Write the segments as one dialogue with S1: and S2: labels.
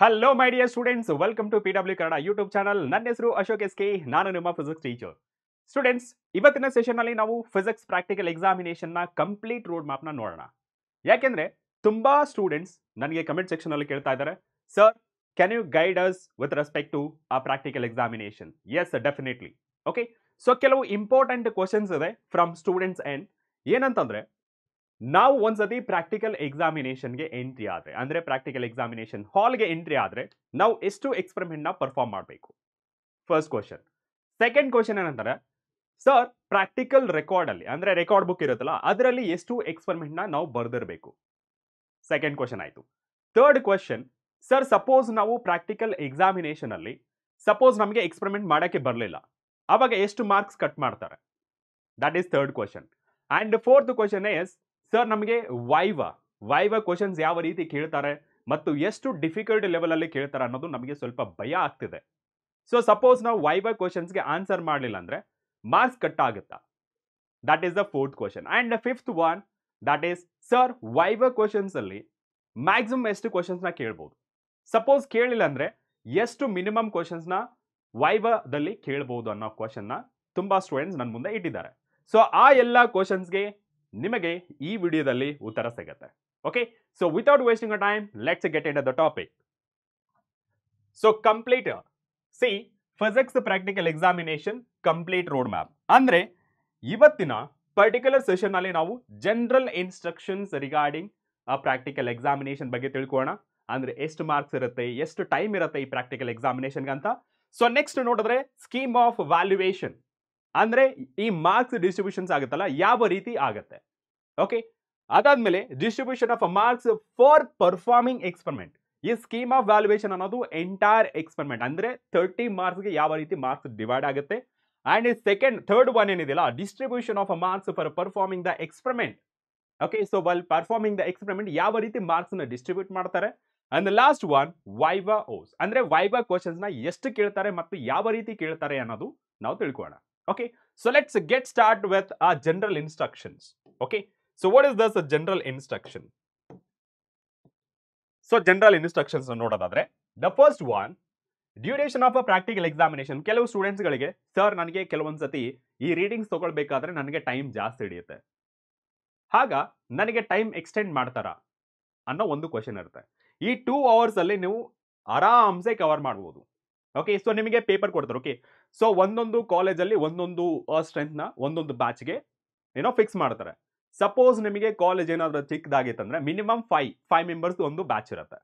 S1: Hello my dear students, welcome to PW Kannada YouTube channel. ನನ್ನ ಹೆಸರು Ashok SK. ನಾನು ನಿಮ್ಮ ಫಿಸಿಕ್ಸ್ ಟೀಚರ್. ಸ್ಟೂಡೆಂಟ್ಸ್, ಇವತ್ತಿನ ಸೆಷನ್ ಅಲ್ಲಿ ನಾವು ಫಿಸಿಕ್ಸ್ ಪ್ರಾಕ್ಟಿಕಲ್ ಎಕ್ಸಾಮಿನೇಷನ್ ನ ಕಂಪ್ಲೀಟ್ ರೋಡ್ ಮ್ಯಾಪ್ ನ ನೋಡೋಣ. ಯಾಕೆಂದ್ರೆ ತುಂಬಾ ಸ್ಟೂಡೆಂಟ್ಸ್ ನನಗೆ ಕಮೆಂಟ್ ಸೆಕ್ಷನ್ ಅಲ್ಲಿ ಕೇಳ್ತಾ ಇದ್ದಾರೆ, sir can you guide us with respect to ಆ practical examination? Yes, definitely. Okay, so ಕೆಲವು ಇಂಪಾರ್ಟೆಂಟ್ ಕ್ವಶನ್ಸ್ ಇದೆ ಫ್ರಮ್ ಸ್ಟೂಡೆಂಟ್ಸ್ ಎಂಡ್. ಏನಂತಂದ್ರೆ, ನಾವು ಒಂದ್ಸತಿ ಪ್ರಾಕ್ಟಿಕಲ್ ಎಕ್ಸಾಮಿನೇಷನ್ಗೆ ಎಂಟ್ರಿ ಆದ್ರೆ, ಅಂದ್ರೆ ಪ್ರಾಕ್ಟಿಕಲ್ ಎಕ್ಸಾಮಿನೇಷನ್ ಹಾಲ್ಗೆ ಎಂಟ್ರಿ ಆದ್ರೆ ನಾವು ಎಷ್ಟು ಎಕ್ಸ್ಪೆರಿಮೆಂಟ್ ನ ಪರ್ಫಾರ್ಮ್ ಮಾಡಬೇಕು? First question. ಸೆಕೆಂಡ್ ಕ್ವಶನ್ ಏನಂತಾರೆ, ಸರ್ ಪ್ರಾಕ್ಟಿಕಲ್ ರೆಕಾರ್ಡ್ ಅಲ್ಲಿ, ಅಂದ್ರೆ ರೆಕಾರ್ಡ್ ಬುಕ್ ಇರುತ್ತಲ್ಲ, ಅದರಲ್ಲಿ ಎಷ್ಟು ಎಕ್ಸ್ಪೆರಿಮೆಂಟ್ ನ ನಾವು ಬರ್ದಿರಬೇಕು? ಸೆಕೆಂಡ್ ಕ್ವಶನ್ ಆಯ್ತು. ಥರ್ಡ್ ಕ್ವಶನ್, ಸರ್ ಸಪೋಸ್ ನಾವು ಪ್ರಾಕ್ಟಿಕಲ್ ಎಕ್ಸಾಮಿನೇಷನ್ ಅಲ್ಲಿ ಸಪೋಸ್ ನಮಗೆ ಎಕ್ಸ್ಪೆರಿಮೆಂಟ್ ಮಾಡಕ್ಕೆ ಬರಲಿಲ್ಲ, ಅವಾಗ ಎಷ್ಟು ಮಾರ್ಕ್ಸ್ ಕಟ್ ಮಾಡ್ತಾರೆ? That is third question. And fourth question is, sir ನಮಗೆ ವೈವಾ ಕ್ವಶನ್ಸ್ ಯಾವ ರೀತಿ ಕೇಳ್ತಾರೆ ಮತ್ತು ಎಷ್ಟು ಡಿಫಿಕಲ್ಟ್ ಲೆವೆಲ್ ಅಲ್ಲಿ ಕೇಳ್ತಾರೆ ಅನ್ನೋದು ನಮಗೆ ಸ್ವಲ್ಪ ಭಯ ಆಗ್ತಿದೆ. ಸೊ ಸಪೋಸ್ ನಾವು ವೈವಾ ಕ್ವಶನ್ಸ್ಗೆ ಆನ್ಸರ್ ಮಾಡಲಿಲ್ಲ ಅಂದ್ರೆ ಮಾರ್ಕ್ಸ್ ಕಟ್ ಆಗುತ್ತಾ? That is the fourth question. And fifth one, that is, sir viva questions ಅಲ್ಲಿ ಮ್ಯಾಕ್ಸಿಮಮ್ ಎಷ್ಟು ಕ್ವಶನ್ಸ್ ನ ಕೇಳ್ಬೋದು? ಸಪೋಸ್ ಕೇಳಿಲ್ಲ ಅಂದ್ರೆ ಎಷ್ಟು ಮಿನಿಮಮ್ ಕ್ವಶನ್ಸ್ ನ ವೈವಾದಲ್ಲಿ ಕೇಳಬಹುದು ಅನ್ನೋ ಕ್ವಶನ್ ನ ತುಂಬಾ ಸ್ಟೂಡೆಂಟ್ಸ್ ನನ್ನ ಮುಂದೆ ಇಟ್ಟಿದ್ದಾರೆ. ಸೊ ಆ ಎಲ್ಲ ಕ್ವಶನ್ಸ್ಗೆ ನಿಮಗೆ ಈ ವಿಡಿಯೋದಲ್ಲಿ ಉತ್ತರ ಸಿಗುತ್ತೆ. Okay, so without wasting a time, let's get in the topic. So complete C physics practical examination complete road map. ಅಂದ್ರೆ ಇವತ್ತಿನ ಪರ್ಟಿಕ್ಯುಲರ್ ಸೆಷನ್ ಅಲ್ಲಿ ನಾವು ಜನರಲ್ ಇನ್ಸ್ಟ್ರಕ್ಷನ್ಸ್ ರಿಗಾರ್ಡಿಂಗ್ ಆ ಪ್ರಾಕ್ಟಿಕಲ್ ಎಕ್ಸಾಮಿನೇಷನ್ ಬಗ್ಗೆ ತಿಳ್ಕೊಳ್ಳೋಣ. ಅಂದ್ರೆ ಎಷ್ಟು ಮಾರ್ಕ್ಸ್ ಇರುತ್ತೆ, ಎಷ್ಟು ಟೈಮ್ ಇರುತ್ತೆ ಈ ಪ್ರಾಕ್ಟಿಕಲ್ ಎಕ್ಸಾಮಿನೇಷನ್ ಅಂತ. ಸೊ ನೆಕ್ಸ್ಟ್ ನೋಡಿದ್ರೆ ಸ್ಕೀಮ್ ಆಫ್ ವ್ಯಾಲ್ಯೂಯೇಷನ್, ಅಂದ್ರೆ ಈ ಮಾರ್ಕ್ಸ್ ಡಿಸ್ಟ್ರಿಬ್ಯೂಷನ್ಸ್ ಆಗುತ್ತಲ್ಲ, ಯಾವ ರೀತಿ ಆಗುತ್ತೆ. ಓಕೆ, ಅದಾದ್ಮೇಲೆ distribution of marks for performing experiment. ಈ ಸ್ಕೀಮ್ ಆಫ್ ವ್ಯಾಲ್ಯೂಯೇಷನ್ ಅನ್ನೋದು ಎಂಟೈರ್ ಎಕ್ಸ್ಪೆರಿಮೆಂಟ್, ಅಂದ್ರೆ 30 ಮಾರ್ಕ್ಸ್ಗೆ ಯಾವ ರೀತಿ ಮಾರ್ಕ್ಸ್ ಡಿವೈಡ್ ಆಗುತ್ತೆ. ಅಂಡ್ ಥರ್ಡ್ ಒನ್ ಏನಿದೆಯಲ್ಲ, distribution of marks for performing the experiment. Okay, so while performing the experiment ಯಾವ ರೀತಿ ಮಾರ್ಕ್ಸ್ ನ ಡಿಸ್ಟ್ರಿಬ್ಯೂಟ್ ಮಾಡ್ತಾರೆ. ಅಂಡ್ ಲಾಸ್ಟ್ ಒನ್ ವೈವಾ ಓಸ್, ಅಂದ್ರೆ ವೈವಾ ಕ್ವಶನ್ಸ್ ನ ಎಷ್ಟು ಕೇಳ್ತಾರೆ ಮತ್ತು ಯಾವ ರೀತಿ ಕೇಳ್ತಾರೆ ಅನ್ನೋದು ನಾವು ತಿಳ್ಕೊಳ್ಳೋಣ. Okay, so let's get started with our general instructions. Okay, so what is this general instruction? So general instructions ನೋಡೋದಾದ್ರೆ, the first one, duration of a practical examination. ಕೆಲವು ಸ್ಟೂಡೆಂಟ್ಸ್ ಗಳಿಗೆ, ಸರ್ ನನಗೆ ಕೆಲವೊಂದ್ಸತಿ ಈ ರೀಡಿಂಗ್ಸ್ ತಗೊಳ್ಬೇಕಾದ್ರೆ ನನಗೆ ಟೈಮ್ ಜಾಸ್ತಿ ಹಿಡಿಯುತ್ತೆ, ಆಗ ನನಗೆ ಟೈಮ್ ಎಕ್ಸ್ಟೆಂಡ್ ಮಾಡ್ತಾರಾ ಅನ್ನೋ ಒಂದು ಕ್ವಶನ್ ಇರುತ್ತೆ. ಈ 2 hours ಅಲ್ಲಿ ನೀವು ಆರಾಮ್ಸೆ ಕವರ್ ಮಾಡಬಹುದು. ಓಕೆ, ಸೊ ನಿಮಗೆ ಪೇಪರ್ ಕೊಡ್ತಾರೆ. ಓಕೆ, ಸೊ ಒಂದೊಂದು ಕಾಲೇಜಲ್ಲಿ ಒಂದೊಂದು ಸ್ಟ್ರೆಂತ್ ನ ಒಂದೊಂದು ಬ್ಯಾಚ್ಗೆ ಫಿಕ್ಸ್ ಮಾಡ್ತಾರೆ. ಸಪೋಸ್ ನಿಮಗೆ ಕಾಲೇಜ್ ಏನಾದರೂ ಚಿಕ್ಕದಾಗಿತ್ತಂದ್ರೆ ಮಿನಿಮಮ್ 5 ಮೆಂಬರ್ಸ್ ಒಂದು ಬ್ಯಾಚ್ ಇರುತ್ತೆ.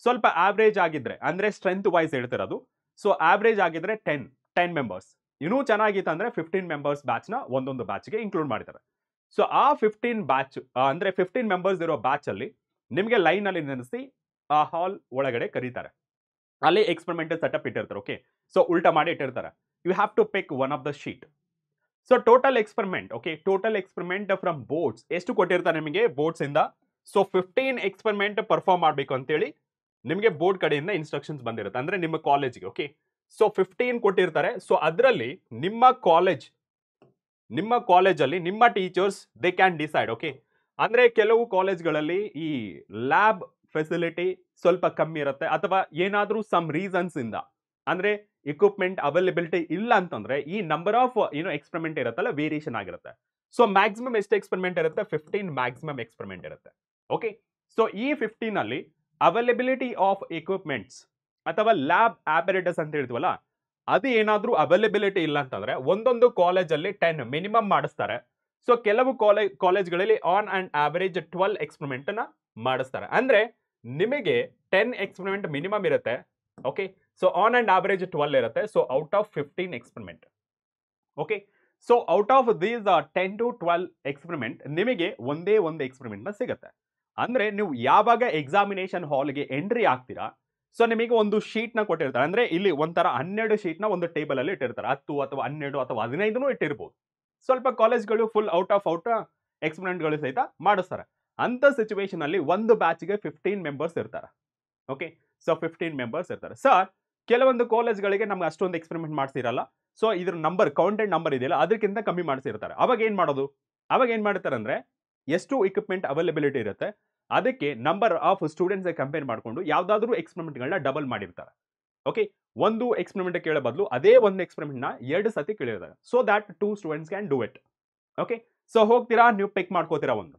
S1: ಸ್ವಲ್ಪ ಆವ್ರೇಜ್ ಆಗಿದ್ರೆ, ಅಂದ್ರೆ ಸ್ಟ್ರೆಂತ್ ವೈಸ್ ಹೇಳ್ತಿರೋದು, ಸೊ ಆವ್ರೇಜ್ ಆಗಿದ್ರೆ 10 ಮೆಂಬರ್ಸ್. ಇನ್ನೂ ಚೆನ್ನಾಗಿತ್ತು ಅಂದ್ರೆ 15 ಮೆಂಬರ್ಸ್ ಬ್ಯಾಚ್ ನ ಒಂದೊಂದು ಬ್ಯಾಚ್ಗೆ ಇನ್ಕ್ಲೂಡ್ ಮಾಡಿದ್ದಾರೆ. ಸೊ ಆ 15 ಬ್ಯಾಚ್ ಅಂದ್ರೆ 15 ಮೆಂಬರ್ಸ್ ಇರೋ ಬ್ಯಾಚ್ ಅಲ್ಲಿ ನಿಮಗೆ ಲೈನ್ ಅಲ್ಲಿ ನಿಲ್ಲಿಸಿ ಆ ಹಾಲ್ ಒಳಗಡೆ ಕರೀತಾರೆ. ಅಲ್ಲಿ ಎಕ್ಸ್ಪೆರಿಮೆಂಟಲ್ ಸೆಟಪ್ ಇಟ್ಟಿರ್ತಾರೆ. ಓಕೆ, ಸೊ ಉಲ್ಟಾ ಮಾಡಿ ಇಟ್ಟಿರ್ತಾರೆ. You have to pick one of the sheet. So total experiment, okay, total experiment from boards ಎಷ್ಟು ಕೊಟ್ಟಿರ್ತಾರೆ ನಿಮಗೆ ಬೋರ್ಡ್ಸ್ ಇಂದ. ಸೊ 15 ಎಕ್ಸ್ಪೆರಿಮೆಂಟ್ ಪರ್ಫಾರ್ಮ್ ಮಾಡಬೇಕು ಅಂತೇಳಿ ನಿಮಗೆ ಬೋರ್ಡ್ ಕಡೆಯಿಂದ ಇನ್ಸ್ಟ್ರಕ್ಷನ್ಸ್ ಬಂದಿರುತ್ತೆ, ಅಂದ್ರೆ ನಿಮ್ಮ ಕಾಲೇಜ್ಗೆ. ಓಕೆ, ಸೊ 15 ಕೊಟ್ಟಿರ್ತಾರೆ. ಸೊ ಅದರಲ್ಲಿ ನಿಮ್ಮ ಕಾಲೇಜಲ್ಲಿ ನಿಮ್ಮ teachers they can decide. Okay, ಅಂದ್ರೆ ಕೆಲವು ಕಾಲೇಜ್ಗಳಲ್ಲಿ ಈ ಲ್ಯಾಬ್ ಫೆಸಿಲಿಟಿ ಸ್ವಲ್ಪ ಕಮ್ಮಿ ಇರುತ್ತೆ, ಅಥವಾ ಏನಾದ್ರೂ ಸಮ್ ರೀಸನ್ಸ್ ಇಂದ ಅಂದ್ರೆ ಇಕ್ವಿಪ್ಮೆಂಟ್ ಅವೈಲಬಿಲಿಟಿ ಇಲ್ಲ ಅಂತಂದ್ರೆ ಈ ನಂಬರ್ ಆಫ್ ಎಕ್ಸ್ಪೆರಿಮೆಂಟ್ ಇರುತ್ತಲ್ಲ ವೇರಿಯೇಷನ್ ಆಗಿರುತ್ತೆ. ಸೊ ಮ್ಯಾಕ್ಸಿಮಮ್ ಎಷ್ಟು ಎಕ್ಸ್ಪೆರಿಮೆಂಟ್ ಇರುತ್ತೆ? 15 ಮ್ಯಾಕ್ಸಿಮಮ್ ಎಕ್ಸ್ಪೆರಿಮೆಂಟ್ ಇರುತ್ತೆ. ಓಕೆ, ಸೊ ಈ 15 ಅಲ್ಲಿ ಅವೈಲಬಿಲಿಟಿ ಆಫ್ ಇಕ್ವಿಪ್ಮೆಂಟ್ಸ್ ಅಥವಾ ಲ್ಯಾಬ್ ಆಪರೇಟರ್ಸ್ ಅಂತ ಹೇಳ್ತೀವಲ್ಲ, ಅದು ಏನಾದ್ರೂ ಅವೈಲಬಿಲಿಟಿ ಇಲ್ಲ ಅಂತಂದ್ರೆ ಒಂದೊಂದು ಕಾಲೇಜಲ್ಲಿ 10 ಮಿನಿಮಮ್ ಮಾಡಿಸ್ತಾರೆ. ಸೊ ಕೆಲವು ಕಾಲೇಜ್ಗಳಲ್ಲಿ ಆನ್ ಅಂಡ್ ಆವರೇಜ್ 12 ಎಕ್ಸ್ಪೆರಿಮೆಂಟ್ ನ ಮಾಡಿಸ್ತಾರೆ. ಅಂದ್ರೆ ನಿಮಗೆ 10 ಎಕ್ಸ್ಪೆರಿಮೆಂಟ್ ಮಿನಿಮಮ್ ಇರುತ್ತೆ. Okay, so on and average 12 ಇರುತ್ತೆ. So out of 15 experiment. Okay, so out of these 10 to 12 experiment ನಿಮಗೆ ಒಂದೇ ಒಂದು ಎಕ್ಸ್ಪೆರಿಮೆಂಟ್ ನ ಸಿಗುತ್ತೆ. ಅಂದ್ರೆ ನೀವು ಯಾವಾಗ ಎಕ್ಸಾಮಿನೇಷನ್ ಹಾಲ್ಗೆ ಎಂಟ್ರಿ ಆಗ್ತೀರಾ, ಸೊ ನಿಮಗೆ ಒಂದು ಶೀಟ್ ನ ಕೊಟ್ಟಿರ್ತಾರೆ. ಅಂದ್ರೆ ಇಲ್ಲಿ ಒಂಥರ 12 ಶೀಟ್ ನ ಒಂದು ಟೇಬಲ್ ಅಲ್ಲಿ ಇಟ್ಟಿರ್ತಾರೆ. 10 ಅಥವಾ 12 ಅಥವಾ 15 ಇಟ್ಟಿರ್ಬೋದು. ಸ್ವಲ್ಪ ಕಾಲೇಜ್ಗಳು ಫುಲ್ ಔಟ್ ಎಕ್ಸ್ಪೆರಿಮೆಂಟ್ ಗಳು ಸಹಿತ ಮಾಡಿಸ್ತಾರೆ. ಅಂತ ಸಿಚುವೇಶನ್ ಅಲ್ಲಿ ಒಂದು ಬ್ಯಾಚ್ಗೆ 15 ಮೆಂಬರ್ಸ್ ಇರ್ತಾರೆ. ಓಕೆ, ಸೊ 15 ಮೆಂಬರ್ಸ್ ಇರ್ತಾರೆ. ಸರ್ ಕೆಲವೊಂದು ಕಾಲೇಜ್ಗಳಿಗೆ ನಮ್ಗೆ ಅಷ್ಟೊಂದು ಎಕ್ಸ್ಪೆರಿಮೆಂಟ್ ಮಾಡ್ಸಿರಲ್ಲ, ಸೊ ಇದ್ರ ನಂಬರ್ ಕೌಂಟೆಡ್ ನಂಬರ್ ಇದೆಯಲ್ಲ ಅದಕ್ಕಿಂತ ಕಮ್ಮಿ ಮಾಡಿಸಿರ್ತಾರೆ. ಅವಾಗ ಏನ್ ಮಾಡೋದು? ಅವಾಗ ಏನ್ ಮಾಡ್ತಾರೆ ಅಂದ್ರೆ ಎಷ್ಟು ಇಕ್ವಿಪ್ಮೆಂಟ್ ಅವೈಲಬಿಲಿಟಿ ಇರುತ್ತೆ ಅದಕ್ಕೆ ನಂಬರ್ ಆಫ್ ಸ್ಟೂಡೆಂಟ್ಸ್ ಕಂಪೇರ್ ಮಾಡಿಕೊಂಡು ಯಾವ್ದಾದ್ರು ಎಕ್ಸ್ಪೆರಿಮೆಂಟ್ಗಳನ್ನ ಡಬಲ್ ಮಾಡಿರ್ತಾರೆ. ಓಕೆ, ಒಂದು ಎಕ್ಸ್ಪೆರಿಮೆಂಟ್ ಕೇಳೋ ಬದಲು ಅದೇ ಒಂದು ಎಕ್ಸ್ಪೆರಿಮೆಂಟ್ ನ 2 ಸತಿ ಕೇಳಿರ್ತಾರೆ. So that 2 students can do it. Okay, so ಹೋಗ್ತೀರಾ, ನೀವು ಪಿಕ್ ಮಾಡ್ಕೋತೀರಾ ಒಂದು.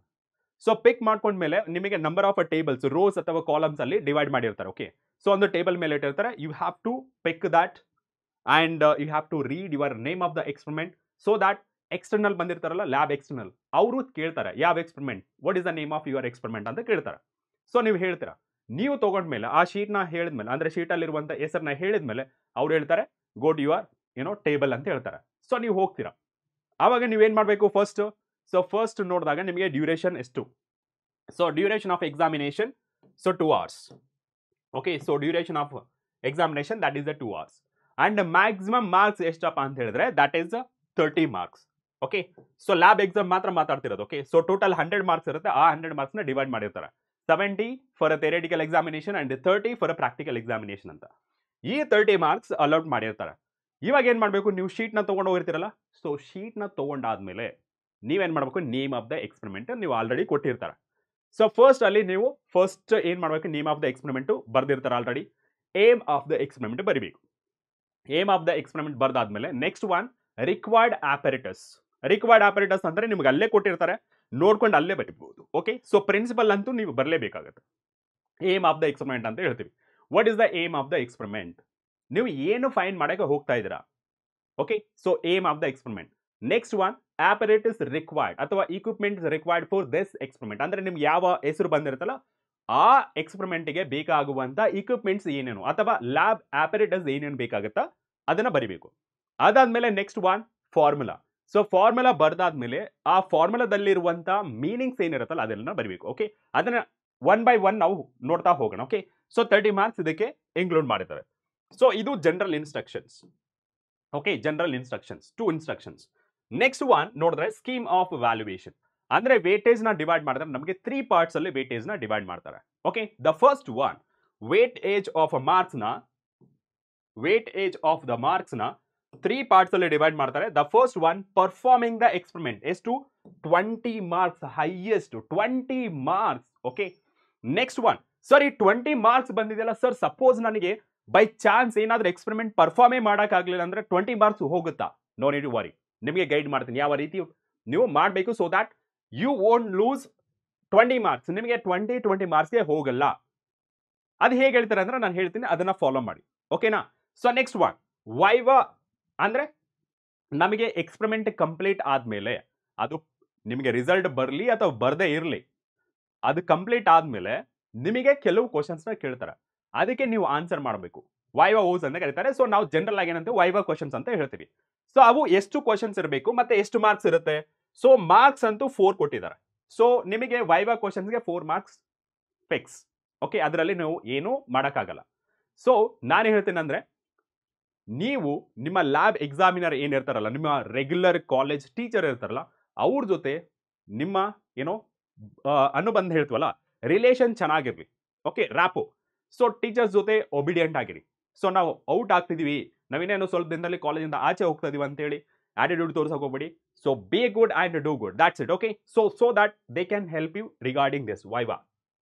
S1: ಸೊ ಪಿಕ್ ಮಾಡ್ಕೊಂಡ್ಮೇಲೆ ನಿಮಗೆ ನಂಬರ್ ಆಫ್ ಟೇಬಲ್ಸ್, ರೋಸ್ ಅಥವಾ ಕಾಲಮ್ಸ್ ಅಲ್ಲಿ ಡಿವೈಡ್ ಮಾಡಿರ್ತಾರೆ. ಓಕೆ, ಸೊ ಒಂದು ಟೇಬಲ್ ಮೇಲೆ ಇಟ್ಟಿರ್ತಾರೆ. You have to pick that and you have to read your name of the experiment. So that external ಬಂದಿರ್ತಾರಲ್ಲ, lab external, ಅವರು ಕೇಳ್ತಾರೆ ಯಾವ experiment, what is the name of your experiment ಅಂತ ಕೇಳ್ತಾರೆ. So ನೀವು ಹೇಳ್ತೀರಾ. ನೀವು ತಗೊಂಡ್ಮೇಲೆ ಆ ಶೀಟ್ನ ಹೇಳಿದ್ಮೇಲೆ, ಅಂದ್ರೆ ಶೀಟ್ ಅಲ್ಲಿರುವಂತ ಹೆಸರನ್ನ ಹೇಳಿದ್ಮೇಲೆ ಅವ್ರು ಹೇಳ್ತಾರೆ ಗೋ ಟು ಯುವರ್ ಟೇಬಲ್ ಅಂತ ಹೇಳ್ತಾರೆ. ಸೊ ನೀವು ಹೋಗ್ತೀರಾ. ಆವಾಗ ನೀವೇನ್ ಮಾಡಬೇಕು ಫಸ್ಟ್? ಸೊ ಫಸ್ಟ್ ನೋಡಿದಾಗ ನಿಮಗೆ ಡ್ಯೂರೇಷನ್ ಎಷ್ಟು? So duration of examination, so 2 hours. Okay, so duration of examination that is the 2 hours. And maximum marks ಎಷ್ಟಪ್ಪ ಅಂತ ಹೇಳಿದ್ರೆ that is 30 marks. Okay, so lab exam ಮಾತ್ರ ಮಾತಾಡ್ತಿರೋದು. ಓಕೆ, ಸೊ ಟೋಟಲ್ 100 ಮಾರ್ಕ್ಸ್ ಇರುತ್ತೆ. ಆ 100 ಮಾರ್ಕ್ಸ್ ನ divide ಮಾಡಿರ್ತಾರೆ. 70 for a theoretical examination and 30 for a practical examination ಅಂತ. ಈ 30 ಮಾರ್ಕ್ಸ್ ಅಲೌಟ್ ಮಾಡಿರ್ತಾರೆ. ಇವಾಗ ಏನ್ ಮಾಡಬೇಕು? ನೀವು ಶೀಟ್ ನ ತಗೊಂಡು ಹೋಗಿರ್ತೀರಲ್ಲ, ಸೊ ಶೀಟ್ ನ ತಗೊಂಡಾದ್ಮೇಲೆ ನೀವೇನ್ ಮಾಡಬೇಕು? ನೇಮ್ ಆಫ್ ದ ಎಕ್ಸ್ಪೆರಿಮೆಂಟ್ ನೀವು ಆಲ್ರೆಡಿ ಕೊಟ್ಟಿರ್ತಾರೆ. ಸೊ ಫಸ್ಟ್ ಅಲ್ಲಿ ನೀವು ಫಸ್ಟ್ ಏನ್ ಮಾಡಬೇಕು? ನೇಮ್ ಆಫ್ ದ ಎಕ್ಸ್ಪೆರಿಮೆಂಟ್ ಬರ್ದಿರ್ತಾರೆ already. Aim of the experiment ಬರಿಬೇಕು. ಏಮ್ ಆಫ್ ದ ಎಕ್ಸ್ಪೆರಿಮೆಂಟ್ ಬರ್ದಾದ್ಮೇಲೆ next one required apparatus. Required apparatus ಅಂದ್ರೆ ನಿಮ್ಗೆ ಅಲ್ಲೇ ಕೊಟ್ಟಿರ್ತಾರೆ, ನೋಡ್ಕೊಂಡು ಅಲ್ಲೇ ಬರೀಬಹುದು. ಓಕೆ, ಸೊ ಪ್ರಿನ್ಸಿಪಲ್ ಅಂತೂ ನೀವು ಬರಲೇಬೇಕಾಗುತ್ತೆ. ಏಮ್ ಆಫ್ ದ ಎಕ್ಸ್ಪೆರಿಮೆಂಟ್ ಅಂತ ಹೇಳ್ತೀವಿ. What is the aim of the experiment? ನೀವು ಏನು ಫೈಂಡ್ ಮಾಡಕ್ಕೆ ಹೋಗ್ತಾ ಇದ್ದೀರಾ? Okay, so aim of the experiment. Next one apparatus required ಅಥವಾ equipments required for this experiment. ಅಂದ್ರೆ ನಿಮ್ಗೆ ಯಾವ ಹೆಸರು ಬಂದಿರುತ್ತಲ್ಲ ಆ ಎಕ್ಸ್ಪೆರಿಮೆಂಟ್ಗೆ ಬೇಕಾಗುವಂತ ಇಕ್ವಿಪ್ಮೆಂಟ್ಸ್ ಏನೇನು ಅಥವಾ ಲ್ಯಾಬ್ ಆಪರೇಟಸ್ ಏನೇನು ಬೇಕಾಗುತ್ತಾ ಅದನ್ನ ಬರಿಬೇಕು. ಅದಾದ್ಮೇಲೆ next one formula. So formula ಬರ್ದಾದ್ಮೇಲೆ ಆ ಫಾರ್ಮುಲಾದಲ್ಲಿರುವಂತ ಮೀನಿಂಗ್ಸ್ ಏನಿರುತ್ತಲ್ಲ ಅದೆಲ್ಲ ಬರಿಬೇಕು. ಓಕೆ, ಅದನ್ನ 1 by 1 ನಾವು ನೋಡ್ತಾ ಹೋಗೋಣ. ಓಕೆ, ಸೊ 30 ಮಾರ್ಕ್ಸ್ ಇದಕ್ಕೆ ಇನ್ಕ್ಲೂಡ್ ಮಾಡಿದ್ದಾರೆ. ಸೊ ಇದು general instructions. Okay, general instructions, 2 instructions. Next one ನೋಡಿದ್ರೆ ಸ್ಕೀಮ್ ಆಫ್ ವ್ಯಾಲ್ಯೂಯೇಷನ್. ಅಂದ್ರೆ ವೇಟೇಜ್ ನ ಡಿವೈಡ್ ಮಾಡಿದ್ರೆ ನಮಗೆ 3 ಪಾರ್ಟ್ಸ್ ಅಲ್ಲಿ ವೇಟೇಜ್ ನ ಡಿವೈಡ್ ಮಾಡ್ತಾರೆ. Okay, the first one weightage of marks ನ 3 ಪಾರ್ಟ್ಸ್ ಅಲ್ಲಿ ಡಿವೈಡ್ ಮಾಡ್ತಾರೆ. The first one performing the experiment. ಎಷ್ಟು? 20 marks, highest 20 marks. Okay, next one sir, ಈ 20 ಮಾರ್ಕ್ಸ್ ಬಂದಿದೆಯಲ್ಲ ಸರ್, ಸಪೋಸ್ ನನಗೆ ಬೈ ಚಾನ್ಸ್ ಏನಾದ್ರೂ ಎಕ್ಸ್ಪೆರಿಮೆಂಟ್ ಪರ್ಫಾರ್ಮೇ ಮಾಡೋಕ್ಕಾಗಲಿಲ್ಲ ಅಂದ್ರೆ 20 ಮಾರ್ಕ್ಸ್ ಹೋಗುತ್ತಾ? ನೋ ನೀಡ್ ಟು ವರಿ, ನಿಮಗೆ ಗೈಡ್ ಮಾಡ್ತೀನಿ ಯಾವ ರೀತಿ ನೀವು ಮಾಡಬೇಕು. So that you won't lose 20 marks. ನಿಮಗೆ 20 ಮಾರ್ಕ್ಸ್ಗೆ ಹೋಗಲ್ಲ. ಅದು ಹೇಗೆ ಹೇಳ್ತಾರೆ ಅಂದ್ರೆ ನಾನು ಹೇಳ್ತೀನಿ, ಅದನ್ನ ಫಾಲೋ ಮಾಡಿ. ಓಕೆನಾ? So next one viva. ಅಂದ್ರೆ ನಮಗೆ ಎಕ್ಸ್ಪೆರಿಮೆಂಟ್ ಕಂಪ್ಲೀಟ್ ಆದ್ಮೇಲೆ ಅದು ನಿಮಗೆ ರಿಸಲ್ಟ್ ಬರಲಿ ಅಥವಾ ಬರದೇ ಇರಲಿ, ಅದು ಕಂಪ್ಲೀಟ್ ಆದ್ಮೇಲೆ ನಿಮಗೆ ಕೆಲವು ಕ್ವಶನ್ಸ್ ನ ಕೇಳ್ತಾರೆ. ಅದಕ್ಕೆ ನೀವು ಆನ್ಸರ್ ಮಾಡಬೇಕು. ವೈವಾ ಓಸ್ ಅಂತ ಕರೀತಾರೆ. ಸೊ ನಾವು ಜನರಲ್ ಆಗಿ ಏನಂತ ವೈವಾ ಕ್ವಶನ್ಸ್ ಅಂತ ಹೇಳ್ತೀವಿ. ಸೊ ಅವು ಎಷ್ಟು ಕ್ವಶನ್ಸ್ ಇರಬೇಕು ಮತ್ತೆ ಎಷ್ಟು ಮಾರ್ಕ್ಸ್ ಇರುತ್ತೆ? ಸೊ ಮಾರ್ಕ್ಸ್ ಅಂತೂ 4 ಕೊಟ್ಟಿದ್ದಾರೆ. ಸೊ ನಿಮಗೆ ವೈವಾ ಕ್ವಶನ್ಸ್ಗೆ 4 ಮಾರ್ಕ್ಸ್ ಫಿಕ್ಸ್. ಓಕೆ, ಅದರಲ್ಲಿ ನೀವು ಏನೂ ಮಾಡೋಕ್ಕಾಗಲ್ಲ. ಸೊ ನಾನು ಹೇಳ್ತೀನಿ ಅಂದ್ರೆ ನೀವು ನಿಮ್ಮ ಲ್ಯಾಬ್ ಎಕ್ಸಾಮಿನರ್ ಏನಿರ್ತಾರಲ್ಲ, ನಿಮ್ಮ ರೆಗ್ಯುಲರ್ ಕಾಲೇಜ್ ಟೀಚರ್ ಇರ್ತಾರಲ್ಲ, ಅವ್ರ ಜೊತೆ ನಿಮ್ಮ ಅನುಬಂಧ ಹೇಳ್ತೀವಲ್ಲ, ರಿಲೇಷನ್ ಚೆನ್ನಾಗಿರ್ಲಿ. Okay, rapport. ಸೊ ಟೀಚರ್ಸ್ ಜೊತೆ ಒಬಿಡಿಯಂಟ್ ಆಗಿರಿ. ಸೊ ನಾವು ಔಟ್ ಆಗ್ತಿದೀವಿ, ನಾವೇನೇನೋ ಸ್ವಲ್ಪ ದಿನದಲ್ಲಿ ಕಾಲೇಜಿಂದ ಆಚೆ ಹೋಗ್ತಾ ಇದೀವಿ ಅಂತೇಳಿ ಆಟಿಟ್ಯೂಡ್ ತೋರ್ಸಕ್ ಹೋಗ್ಬೇಡಿ. So be good and do good, that's it. Okay, so that they can help you regarding this viva.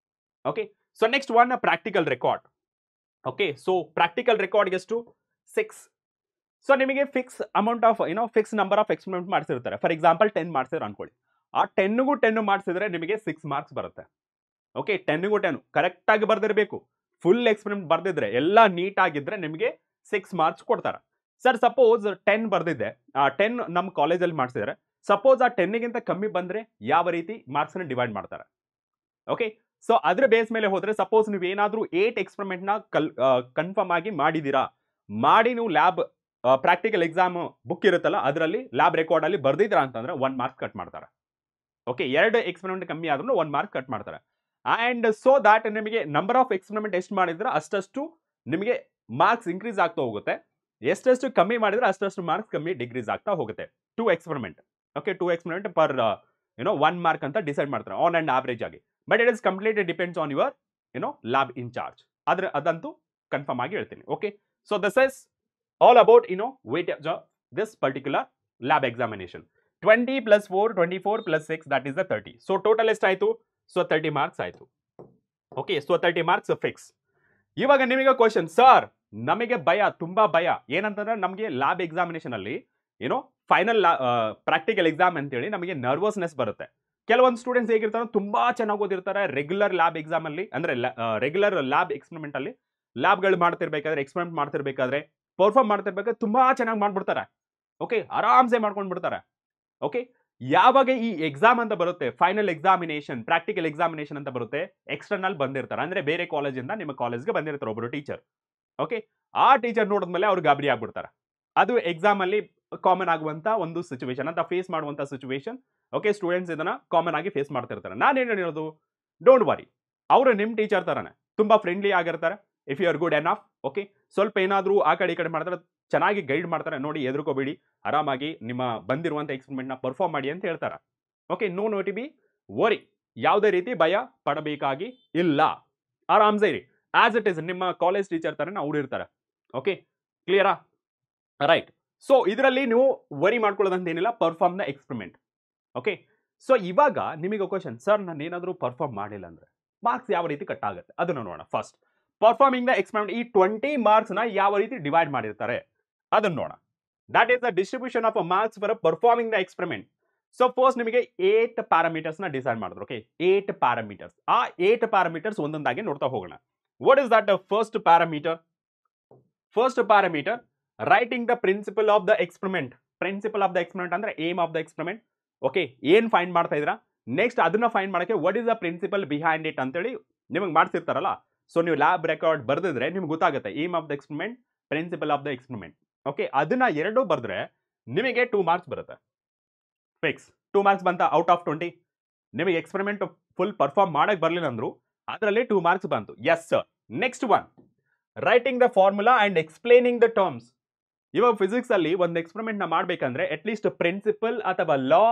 S1: Okay, so next one practical record. Okay, so practical record ಎಷ್ಟು? 6. ಸೊ ನಿಮಗೆ fix amount of fix number of experiment ಮಾಡಿಸಿರ್ತಾರೆ. For example 10 ಮಾಡಿಸಿದ್ರೆ ಅನ್ಕೊಳ್ಳಿ. ಆ 10ಗೂ 10 ಮಾಡಿಸಿದ್ರೆ ನಿಮಗೆ 6 marks ಬರುತ್ತೆ. Okay, 10ಗೂ 10 correct ಆಗಿ ಬರ್ದಿರಬೇಕು. ಫುಲ್ ಎಕ್ಸ್ಪೆರಿಮೆಂಟ್ ಬರ್ದಿದ್ರೆ ಎಲ್ಲ ನೀಟ್ ಆಗಿದ್ರೆ ನಿಮಗೆ 6 ಮಾರ್ಕ್ಸ್ ಕೊಡ್ತಾರೆ. ಸರ್ ಸಪೋಸ್ 10 ಬರ್ದಿದ್ದೆ, 10 ನಮ್ಮ ಕಾಲೇಜಲ್ಲಿ ಮಾಡಿಸಿದ್ರೆ, ಸಪೋಸ್ ಆ 10ಗಿಂತ ಕಮ್ಮಿ ಬಂದ್ರೆ ಯಾವ ರೀತಿ ಮಾರ್ಕ್ಸ್ ನ ಡಿವೈಡ್ ಮಾಡ್ತಾರೆ? ಓಕೆ, ಸೊ ಅದ್ರ ಬೇಸ್ ಮೇಲೆ ಹೋದ್ರೆ ಸಪೋಸ್ ನೀವು ಏನಾದ್ರೂ 8 ಎಕ್ಸ್ಪೆರಿಮೆಂಟ್ ನ ಕನ್ಫರ್ಮ್ ಆಗಿ ಮಾಡಿದೀರಾ, ಮಾಡಿ ನೀವು ಲ್ಯಾಬ್ ಪ್ರಾಕ್ಟಿಕಲ್ ಎಕ್ಸಾಮ್ ಬುಕ್ ಇರುತ್ತಲ್ಲ ಅದರಲ್ಲಿ ಲ್ಯಾಬ್ ರೆಕಾರ್ಡ್ ಅಲ್ಲಿ ಬರ್ದಿದ್ರಾ ಅಂತಂದ್ರೆ 1 ಮಾರ್ಕ್ಸ್ ಕಟ್ ಮಾಡ್ತಾರೆ. ಓಕೆ, 2 ಎಕ್ಸ್ಪೆರಿಮೆಂಟ್ ಕಮ್ಮಿ ಆದ್ರೂ 1 ಮಾರ್ಕ್ ಕಟ್ ಮಾಡ್ತಾರೆ. ಅಂಡ್ ಸೊ ದಟ್ ನಿಮಗೆ ನಂಬರ್ ಆಫ್ ಎಕ್ಸ್ಪೆರಿಮೆಂಟ್ ಎಷ್ಟು ಮಾಡಿದ್ರೆ ಅಷ್ಟಷ್ಟು ನಿಮಗೆ ಮಾರ್ಕ್ಸ್ ಇನ್ಕ್ರೀಸ್ ಆಗ್ತಾ ಹೋಗುತ್ತೆ. ಎಷ್ಟೆಷ್ಟು ಕಮ್ಮಿ ಮಾಡಿದ್ರೆ ಅಷ್ಟಷ್ಟು ಮಾರ್ಕ್ಸ್ ಕಮ್ಮಿ ಡಿಗ್ರೀಸ್ ಆಗ್ತಾ ಹೋಗುತ್ತೆ. 2 experiment. Okay, 2 experiment per 1 mark ಅಂತ ಡಿಸೈಡ್ ಮಾಡ್ತಾರೆ ಆನ್ ಅಂಡ್ ಆವರೇಜ್ ಆಗಿ. But it is completely depends on your lab in charge. ಅದಂತೂ ಕನ್ಫರ್ಮ್ ಆಗಿ ಹೇಳ್ತೀನಿ. Okay, so this is all about weightage of this particular lab examination. 20 plus 4, 24 plus 6, that is the 30. So total ಎಷ್ಟಾಯ್ತು? So 30 marks ಆಯ್ತು. Okay, so 30 marks fix. ಇವಾಗ ನಿಮಗೆ question, sir ನಮಗೆ ಭಯ, ತುಂಬಾ ಭಯ ಏನಂತಂದ್ರೆ ನಮಗೆ ಲ್ಯಾಬ್ ಎಕ್ಸಾಮಿನೇಷನ್ ಅಲ್ಲಿ ಏನೋ ಫೈನಲ್ ಪ್ರಾಕ್ಟಿಕಲ್ ಎಕ್ಸಾಮ್ ಅಂತೇಳಿ ನಮಗೆ ನರ್ವಸ್ನೆಸ್ ಬರುತ್ತೆ. ಕೆಲವೊಂದು ಸ್ಟೂಡೆಂಟ್ಸ್ ಹೇಗಿರ್ತಾರೆ, ತುಂಬಾ ಚೆನ್ನಾಗಿ ಓದಿರ್ತಾರೆ ರೆಗ್ಯುಲರ್ ಲ್ಯಾಬ್ ಎಕ್ಸಾಮ್ ಅಲ್ಲಿ, ಅಂದ್ರೆ ರೆಗ್ಯುಲರ್ ಲ್ಯಾಬ್ ಎಕ್ಸ್ಪೆರಿಮೆಂಟ್ ಅಲ್ಲಿ ಲ್ಯಾಬ್ಗಳು ಮಾಡ್ತಿರ್ಬೇಕಾದ್ರೆ, ಎಕ್ಸ್ಪೆರಿಮೆಂಟ್ ಮಾಡ್ತಿರ್ಬೇಕಾದ್ರೆ, ಪರ್ಫಾರ್ಮ್ ಮಾಡ್ತಿರ್ಬೇಕಾದ್ರೆ ತುಂಬಾ ಚೆನ್ನಾಗಿ ಮಾಡ್ಬಿಡ್ತಾರೆ. ಓಕೆ, ಆರಾಮ್ಸೆ ಮಾಡ್ಕೊಂಡು ಬಿಡ್ತಾರೆ. ಓಕೆ, ಯಾವಾಗ ಈ ಎಕ್ಸಾಮ್ ಅಂತ ಬರುತ್ತೆ, ಫೈನಲ್ ಎಕ್ಸಾಮಿನೇಷನ್, ಪ್ರಾಕ್ಟಿಕಲ್ ಎಕ್ಸಾಮಿನೇಷನ್ ಅಂತ ಬರುತ್ತೆ, ಎಕ್ಸ್ಟರ್ನಲ್ ಬಂದಿರ್ತಾರೆ, ಅಂದ್ರೆ ಬೇರೆ ಕಾಲೇಜಿಂದ ನಿಮ್ಮ ಕಾಲೇಜ್ಗೆ ಬಂದಿರ್ತಾರೆ ಒಬ್ಬರು ಟೀಚರ್. ಓಕೆ, ಆ ಟೀಚರ್ ನೋಡಿದ್ಮೇಲೆ ಅವ್ರು ಗಾಬರಿ ಆಗ್ಬಿಡ್ತಾರೆ. ಅದು ಎಕ್ಸಾಮ್ ಅಲ್ಲಿ ಕಾಮನ್ ಆಗುವಂತ ಒಂದು ಸಿಚುವೇಶನ್ ಅಂತ, ಫೇಸ್ ಮಾಡುವಂತ ಸಿಚುವೇಶನ್. ಓಕೆ, ಸ್ಟೂಡೆಂಟ್ಸ್ ಇದನ್ನ ಕಾಮನ್ ಆಗಿ ಫೇಸ್ ಮಾಡ್ತಿರ್ತಾರೆ. ನಾನೇನು ಹೇಳೋದು, ಡೋಂಟ್ ವರಿ, ಅವರು ನಿಮ್ಮ ಟೀಚರ್ ತರನೇ ತುಂಬಾ ಫ್ರೆಂಡ್ಲಿ ಆಗಿರ್ತಾರೆ. If you are good enough, okay, ಸ್ವಲ್ಪ ಏನಾದರೂ ಆ ಕಡೆ ಈ ಕಡೆ ಮಾಡ್ತಾರೆ, ಚೆನ್ನಾಗಿ ಗೈಡ್ ಮಾಡ್ತಾರೆ. ನೋಡಿ, ಎದುರ್ಕೋಬೇಡಿ, ಆರಾಮಾಗಿ ನಿಮ್ಮ ಬಂದಿರುವಂತ ಎಕ್ಸ್ಪೆರಿಮೆಂಟ್ ನ ಪರ್ಫಾರ್ಮ್ ಮಾಡಿ ಅಂತ ಹೇಳ್ತಾರೆ. Okay, no to be worry, ಯಾವುದೇ ರೀತಿ ಭಯ ಪಡಬೇಕಾಗಿ ಇಲ್ಲ, ಆರಾಮ್ಸೆ ಇರಿ. ಆಸ್ ಇಟ್ ಇಸ್ ನಿಮ್ಮ ಕಾಲೇಜ್ ಟೀಚರ್ ತರ ಅವ್ರು ಇರ್ತಾರೆ. ಓಕೆ, ಕ್ಲಿಯರಾ? ರೈಟ್. ಸೊ ಇದರಲ್ಲಿ ನೀವು ವರಿ ಮಾಡ್ಕೊಳ್ಳೋದಂತ ಏನಿಲ್ಲ, perform the experiment. Okay, so ಇವಾಗ ನಿಮಗೆ ಕ್ವಶನ್, ಸರ್ ನಾನು ಏನಾದರೂ ಪರ್ಫಾರ್ಮ್ ಮಾಡಿಲ್ಲ ಅಂದ್ರೆ ಮಾರ್ಕ್ಸ್ ಯಾವ ರೀತಿ ಕಟ್ ಆಗುತ್ತೆ ಅದನ್ನು ನೋಡೋಣ. ಫಸ್ಟ್, ಪರ್ಫಾರ್ಮಿಂಗ್ ದ ಎಕ್ಸ್ಪೆರಿಮೆಂಟ್, ಈ 20 ಮಾರ್ಕ್ಸ್ ನ ಯಾವ ರೀತಿ ಡಿವೈಡ್ ಮಾಡಿರ್ತಾರೆ ಅದನ್ನು ನೋಡೋಣ. That is the distribution of marks for performing the experiment. So first ನಿಮಗೆ 8 ಪ್ಯಾರಾಮೀಟರ್ಸ್ ನ ಡಿಸೈಡ್ ಮಾಡಿದ್ರು. Okay, 8 parameters. ಆ 8 ಪ್ಯಾರಾಮೀಟರ್ಸ್ ಒಂದೊಂದಾಗಿ ನೋಡ್ತಾ ಹೋಗೋಣ. What is that first parameter? First parameter, writing the principle of the experiment. Principle of the experiment ಅಂದ್ರೆ aim of the experiment. Okay, ಏನ್ find ಮಾಡ್ತಾ ಇದ್ದೀರಾ, ನೆಕ್ಸ್ಟ್ ಅದನ್ನ ಫೈಂಡ್ ಮಾಡಕ್ಕೆ what is the principle behind it ಅಂತೇಳಿ ನಿಮಗೆ ಮಾಡ್ತಿರ್ತಾರಲ್ಲ. So ನೀವು lab record ಬರೆದಿದ್ರೆ ನಿಮ್ಗೆ ಗೊತ್ತಾಗುತ್ತೆ aim of the experiment, principle of the experiment. Okay, ಅದನ್ನ ಎರಡು ಬರೆದ್ರೆ ನಿಮಗೆ 2 ಮಾರ್ಕ್ಸ್ ಬರುತ್ತೆ ಫಿಕ್ಸ್. 2 ಮಾರ್ಕ್ಸ್ ಬಂತ ಔಟ್ ಆಫ್ 20. ನಿಮಗೆ ಎಕ್ಸ್ಪೆರಿಮೆಂಟ್ ಫುಲ್ ಪರ್ಫಾರ್ಮ್ ಮಾಡಕ್ ಬರಲಿಲ್ಲ ಅಂದ್ರು ಅದರಲ್ಲಿ 2 ಮಾರ್ಕ್ಸ್ ಬಂತು. Yes sir. Next one, writing the formula and explaining the terms. ಇವಾಗ ಫಿಸಿಕ್ಸ್ ಅಲ್ಲಿ ಒಂದು ಎಕ್ಸ್ಪೆರಿಮೆಂಟ್ ನ ಮಾಡ್ಬೇಕಂದ್ರೆ ಅಟ್ಲೀಸ್ಟ್ ಪ್ರಿನ್ಸಿಪಲ್ ಅಥವಾ ಲಾ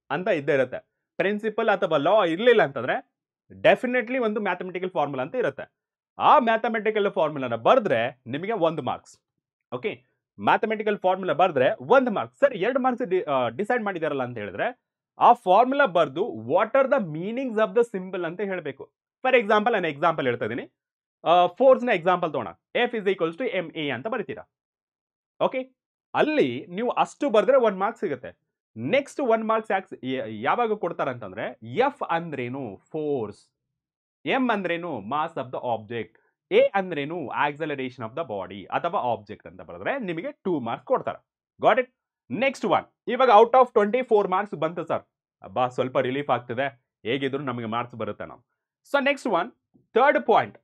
S1: ಅಂತ ಇದ್ದೇ ಇರುತ್ತೆ. ಪ್ರಿನ್ಸಿಪಲ್ ಅಥವಾ ಲಾ ಇರಲಿಲ್ಲ ಅಂತಂದ್ರೆ ಡೆಫಿನೆಟ್ಲಿ ಒಂದು ಮ್ಯಾಥಮೆಟಿಕಲ್ ಫಾರ್ಮುಲಾ ಅಂತ ಇರುತ್ತೆ. ಆ ಮ್ಯಾಥಮೆಟಿಕಲ್ ಫಾರ್ಮುಲಾನ ಬರೆದ್ರೆ ನಿಮಗೆ 1 ಮಾರ್ಕ್ಸ್. ಓಕೆ, ಮ್ಯಾಥಮೆಟಿಕಲ್ ಫಾರ್ಮುಲಾ ಬರೆದ್ರೆ 1 ಮಾರ್ಕ್ಸ್. ಸರ್ 2 ಮಾರ್ಕ್ಸ್ ಡಿಸೈಡ್ ಮಾಡಿದಾರಲ್ಲ ಅಂತ ಹೇಳಿದ್ರೆ ಆ ಫಾರ್ಮುಲಾ ಬರೆದು what are the meanings of the symbol ಅಂತ ಹೇಳಬೇಕು. ಫಾರ್ ಎಕ್ಸಾಂಪಲ್ ನಾನು ಎಕ್ಸಾಂಪಲ್ ಹೇಳ್ತಾ ಇದ್ದೀನಿ. ಫೋರ್ಸ್ ನ ಎಕ್ಸಾಂಪಲ್ ತಗೋಣ. F is equals to ma ಅಂತ ಬರೀತೀರಾ. ಓಕೆ, ಅಲ್ಲಿ ನೀವು ಅಷ್ಟು ಬರೆದ್ರೆ 1 ಮಾರ್ಕ್ಸ್ ಸಿಗುತ್ತೆ. ನೆಕ್ಸ್ಟ್ 1 ಮಾರ್ಕ್ಸ್ ಯಾವಾಗ ಕೊಡ್ತಾರೆ ಅಂತಂದ್ರೆ, ಎಫ್ ಅಂದ್ರೇನು ಫೋರ್ಸ್, ಎಂ ಅಂದ್ರೇನು mass of the object, A ಅಂದ್ರೇನು ಆಕ್ಸಲರೇಷನ್ ಆಫ್ ದ ಬಾಡಿ ಅಥವಾ ಆಬ್ಜೆಕ್ಟ್ ಅಂತ ಬರೆದ್ರೆ ನಿಮಗೆ 2 ಮಾರ್ಕ್ಸ್ ಕೊಡ್ತಾರೆ. Got it? ನೆಕ್ಸ್ಟ್ ಒನ್, ಇವಾಗ ಔಟ್ ಆಫ್ 24 ಮಾರ್ಕ್ಸ್ ಬಂತು ಸರ್. ಅಬ್ಬಾ ಸ್ವಲ್ಪ ರಿಲೀಫ್ ಆಗ್ತಿದೆ, ಹೇಗಿದ್ರು ನಮಗೆ ಮಾರ್ಕ್ಸ್ ಬರುತ್ತೆ ನಾವು. So next one, third point,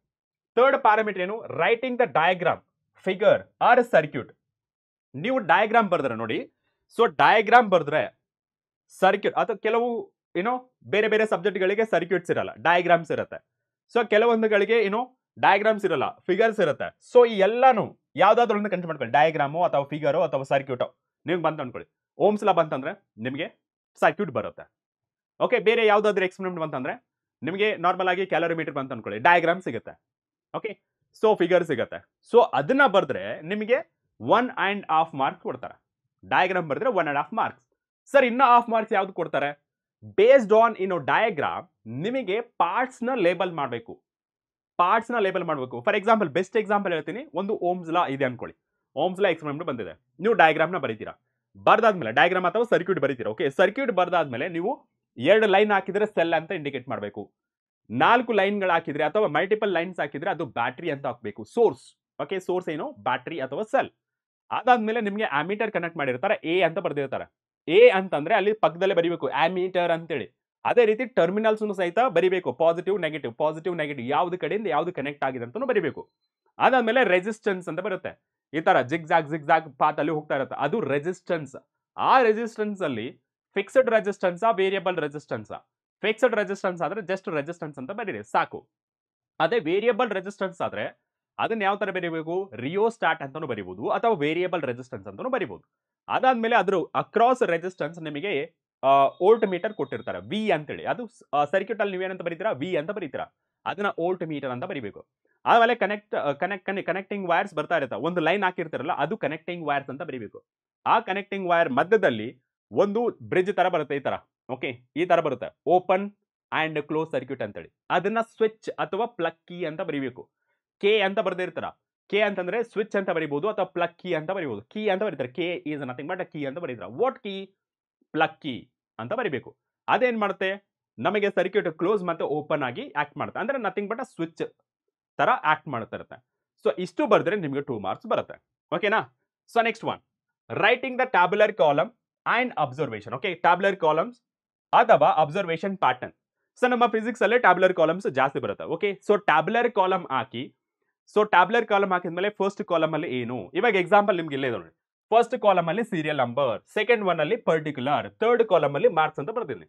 S1: third parameter ಏನು, writing the diagram, figure or circuit. ನೀವು ಡಯಾಗ್ರಾಮ್ ಬರೆದ್ರೆ ನೋಡಿ, ಸೊ ಡಯಾಗ್ರಾಮ್ ಬರೆದ್ರೆ ಸರ್ಕ್ಯೂಟ್ ಅಥವಾ ಕೆಲವು ಏನೋ ಬೇರೆ ಬೇರೆ ಸಬ್ಜೆಕ್ಟ್ಗಳಿಗೆ ಸರ್ಕ್ಯೂಟ್ಸ್ ಇರಲ್ಲ, ಡಯಾಗ್ರಾಮ್ಸ್ ಇರುತ್ತೆ. ಸೊ ಕೆಲವೊಂದುಗಳಿಗೆ ಏನೋ ಡಯಾಗ್ರಾಮ್ಸ್ ಇರಲ್ಲ, ಫಿಗರ್ಸ್ ಇರುತ್ತೆ. ಸೊ ಈ ಎಲ್ಲಾನು ಯಾವ್ದಾದ್ರು ಒಂದು ಕನ್ಸಿಡರ್ ಮಾಡ್ಕೊಳ್ಳಿ, ಡಯಾಗ್ರಾಮು ಅಥವಾ ಫಿಗರು ಅಥವಾ ಸರ್ಕ್ಯೂಟು ನಿಮ್ಗೆ ಬಂತ ಅನ್ಕೊಳ್ಳಿ. ಓಮ್ಸ್ ಲಾ ಬಂತಂದ್ರೆ ನಿಮಗೆ ಸರ್ಕ್ಯೂಟ್ ಬರುತ್ತೆ. ಓಕೆ, ಬೇರೆ ಯಾವ್ದಾದ್ರು ಎಕ್ಸ್ಪೆರಿಮೆಂಟ್ ಬಂತಂದ್ರೆ ನಿಮಗೆ ನಾರ್ಮಲ್ ಆಗಿ ಕ್ಯಾಲೋರಿಮೀಟರ್ ಬಂತ ಅನ್ಕೊಳ್ಳಿ, ಡಯಾಗ್ರಾಮ್ ಸಿಗುತ್ತೆ. ಓಕೆ, ಸೊ ಫಿಗರ್ ಸಿಗುತ್ತೆ. ಸೊ ಅದನ್ನ ಬರೆದ್ರೆ ನಿಮಗೆ 1.5 ಮಾರ್ಕ್ಸ್ ಕೊಡ್ತಾರೆ. ಡಯಾಗ್ರಾಮ್ ಬರೆದ್ರೆ 1.5 ಮಾರ್ಕ್ಸ್. ಸರ್ ಇನ್ನ ಹಾಫ್ ಮಾರ್ಕ್ಸ್ ಯಾವ್ದು ಕೊಡ್ತಾರೆ, ಬೇಸ್ಡ್ ಆನ್ ಡಯಾಗ್ರಾಮ್ ನಿಮಗೆ ಪಾರ್ಟ್ಸ್ ನ ಲೇಬಲ್ ಮಾಡಬೇಕು. ಪಾರ್ಟ್ಸ್ ನ ಲೇಬಲ್ ಮಾಡಬೇಕು. ಫಾರ್ ಎಕ್ಸಾಂಪಲ್, ಬೆಸ್ಟ್ ಎಕ್ಸಾಂಪಲ್ ಹೇಳ್ತೀನಿ, ಒಂದು ಓಮ್ಸ್ ಲಾ ಇದೆ ಅನ್ಕೊಳ್ಳಿ. ಓಮ್ಸ್ ಲಾ ಎಕ್ಸ್ಪೆರಿಮೆಂಟ್ ಬಂದಿದೆ, ನೀವು ಡಯಾಗ್ರಾಮ್ ನ ಬರೀತೀರಾ. ಬರ್ದಾದ್ಮೇಲೆ ಡಯಾಗ್ರಾಮ್ ಅಥವಾ ಸರ್ಕ್ಯೂಟ್ ಬರೀತೀರಾ. ಓಕೆ, ಸರ್ಕ್ಯೂಟ್ ಬರ್ದಾದ್ಮೇಲೆ ನೀವು 2 ಲೈನ್ ಹಾಕಿದ್ರೆ ಸೆಲ್ ಅಂತ ಇಂಡಿಕೇಟ್ ಮಾಡಬೇಕು. 4 ಲೈನ್ಗಳು ಹಾಕಿದ್ರೆ ಅಥವಾ ಮಲ್ಟಿಪಲ್ ಲೈನ್ಸ್ ಹಾಕಿದ್ರೆ ಅದು ಬ್ಯಾಟ್ರಿ ಅಂತ ಹಾಕಬೇಕು, ಸೋರ್ಸ್. ಓಕೆ, ಸೋರ್ಸ್ ಏನು, ಬ್ಯಾಟ್ರಿ ಅಥವಾ ಸೆಲ್. ಅದಾದ್ಮೇಲೆ ನಿಮಗೆ ಆಮೀಟರ್ ಕನೆಕ್ಟ್ ಮಾಡಿರ್ತಾರೆ, ಎ ಅಂತ ಬರ್ದಿರ್ತಾರೆ. ಎ ಅಂತಂದ್ರೆ ಅಲ್ಲಿ ಪಕ್ಕದಲ್ಲೇ ಬರೀಬೇಕು ಆಮೀಟರ್ ಅಂತೇಳಿ. ಅದೇ ರೀತಿ ಟರ್ಮಿನಲ್ಸ್ ಸಹಿತ ಬರೀಬೇಕು, ಪಾಸಿಟಿವ್ ನೆಗೆಟಿವ್ ಯಾವ್ದು ಕಡೆಯಿಂದ ಯಾವ್ದು ಕನೆಕ್ಟ್ ಆಗಿದೆ ಅಂತ ಬರೀಬೇಕು. ಅದಾದ್ಮೇಲೆ ರೆಸಿಸ್ಟೆನ್ಸ್ ಅಂತ ಬರುತ್ತೆ, ಈ ತರ ಜಿಗ್ಜಾಗ್ ಪಾತ್ ಅಲ್ಲಿ ಹೋಗ್ತಾ ಇರುತ್ತೆ, ಅದು ರೆಸಿಸ್ಟೆನ್ಸ್. ಆ ರೆಸಿಸ್ಟೆನ್ಸ್ ಅಲ್ಲಿ fixed resistance, variable resistance. Fixed resistance ಆದ್ರೆ ಜಸ್ಟ್ ರೆಸಿಸ್ಟೆನ್ಸ್ ಅಂತ ಬರೀರಿ ಸಾಕು. ಅದೇ ವೇರಿಯಬಲ್ ರೆಸಿಸ್ಟೆನ್ಸ್ ಆದ್ರೆ ಅದನ್ನ ಯಾವ ತರ ಬರೀಬೇಕು, ರಿಯೋಸ್ಟಾಟ್ ಅಂತಾನು ಬರೀಬಹುದು ಅಥವಾ ವೇರಿಯಬಲ್ ರೆಸಿಸ್ಟೆನ್ಸ್ ಅಂತಾನು ಬರೀಬಹುದು. ಅದಾದ್ಮೇಲೆ ಅದ್ರ ಅಕ್ರಾಸ್ ರೆಸಿಸ್ಟೆನ್ಸ್ ನಿಮಗೆ ವೋಲ್ಟ್ ಮೀಟರ್ ಕೊಟ್ಟಿರ್ತಾರೆ, ವಿ ಅಂತೇಳಿ. ಅದು ಸರ್ಕ್ಯೂಟ್ ಅಲ್ಲಿ ನೀವೇನಂತ ಬರೀತೀರಾ, ವಿ ಅಂತ ಬರೀತೀರಾ. ಅದನ್ನ ವೋಲ್ಟ್ ಮೀಟರ್ ಅಂತ ಬರೀಬೇಕು. ಆಮೇಲೆ ಕನೆಕ್ಟಿಂಗ್ ವೈರ್ಸ್ ಬರ್ತಾ ಇರುತ್ತೆ, ಒಂದು ಲೈನ್ ಹಾಕಿರ್ತಾರಲ್ಲ ಅದು ಕನೆಕ್ಟಿಂಗ್ ವೈರ್ಸ್ ಅಂತ ಬರೀಬೇಕು. ಆ ಕನೆಕ್ಟಿಂಗ್ ವೈರ್ ಮಧ್ಯದಲ್ಲಿ ಒಂದು ಬ್ರಿಡ್ಜ್ ತರ ಬರುತ್ತೆ, ಈ ತರ. ಓಕೆ, ಈ ತರ ಬರುತ್ತೆ, ಓಪನ್ ಆ್ಯಂಡ್ ಕ್ಲೋಸ್ ಸರ್ಕ್ಯೂಟ್ ಅಂತೇಳಿ. ಅದನ್ನ ಸ್ವಿಚ್ ಅಥವಾ ಪ್ಲಗ್ ಕೀ ಅಂತ ಬರೀಬೇಕು. ಕೆ ಅಂತ ಬರ್ದಿರ್ತಾರ. ಕೆ ಅಂತಂದ್ರೆ ಸ್ವಿಚ್ ಅಂತ ಬರೀಬಹುದು ಅಥವಾ ಪ್ಲಗ್ ಕೀ ಅಂತ ಬರೀಬಹುದು. ಕೀ ಅಂತ ಬರೀತಾರೆ. K is nothing but key ಅಂತ ಬರೀತಾರೆ. What key? ಪ್ಲಗ್ ಕೀ ಅಂತ ಬರೀಬೇಕು. ಅದೇನ್ ಮಾಡುತ್ತೆ, ನಮಗೆ ಸರ್ಕ್ಯೂಟ್ ಕ್ಲೋಸ್ ಮತ್ತೆ ಓಪನ್ ಆಗಿ ಆಕ್ಟ್ ಮಾಡುತ್ತೆ. ಅಂದ್ರೆ ನಥಿಂಗ್ ಬಟ್ ಸ್ವಿಚ್ ತರ ಆಕ್ಟ್ ಮಾಡ್ತಾ ಇರುತ್ತೆ. ಸೊ ಇಷ್ಟು ಬರೆದ್ರೆ ನಿಮಗೆ 2 ಮಾರ್ಕ್ಸ್ ಬರುತ್ತೆ. ಓಕೆನಾ? So next one, writing the tabular column and observation. Okay, tabular columns ಅಥವಾ ಅಬ್ಸರ್ವೇಷನ್ ಪ್ಯಾಟರ್ನ್. ಸೊ ನಮ್ಮ ಫಿಸಿಕ್ಸ್ ಅಲ್ಲಿ ಟ್ಯಾಬ್ಯುಲರ್ ಕಾಲಮ್ಸ್ ಜಾಸ್ತಿ ಬರುತ್ತೆ. ಓಕೆ, ಸೊ ಟ್ಯಾಬ್ಯುಲರ್ ಕಾಲಮ್ ಹಾಕಿ. ಸೊ ಟ್ಯಾಬ್ಯುಲರ್ ಕಾಲಮ್ ಹಾಕಿದ್ಮೇಲೆ ಫಸ್ಟ್ ಕಾಲಮ್ ಅಲ್ಲಿ ಏನು, ಇವಾಗ ಎಕ್ಸಾಂಪಲ್ ನಿಮ್ಗೆ ಇಲ್ಲೇ ಇದೆ ನೋಡಿ. ಫಸ್ಟ್ ಕಾಲಮ್ ಅಲ್ಲಿ ಸೀರಿಯಲ್ ನಂಬರ್, ಸೆಕೆಂಡ್ ಒನ್ ಅಲ್ಲಿ ಪರ್ಟಿಕ್ಯುಲರ್, ಥರ್ಡ್ ಕಾಲಮ್ ಅಲ್ಲಿ ಮಾರ್ಕ್ಸ್ ಅಂತ ಬರ್ತೀನಿ.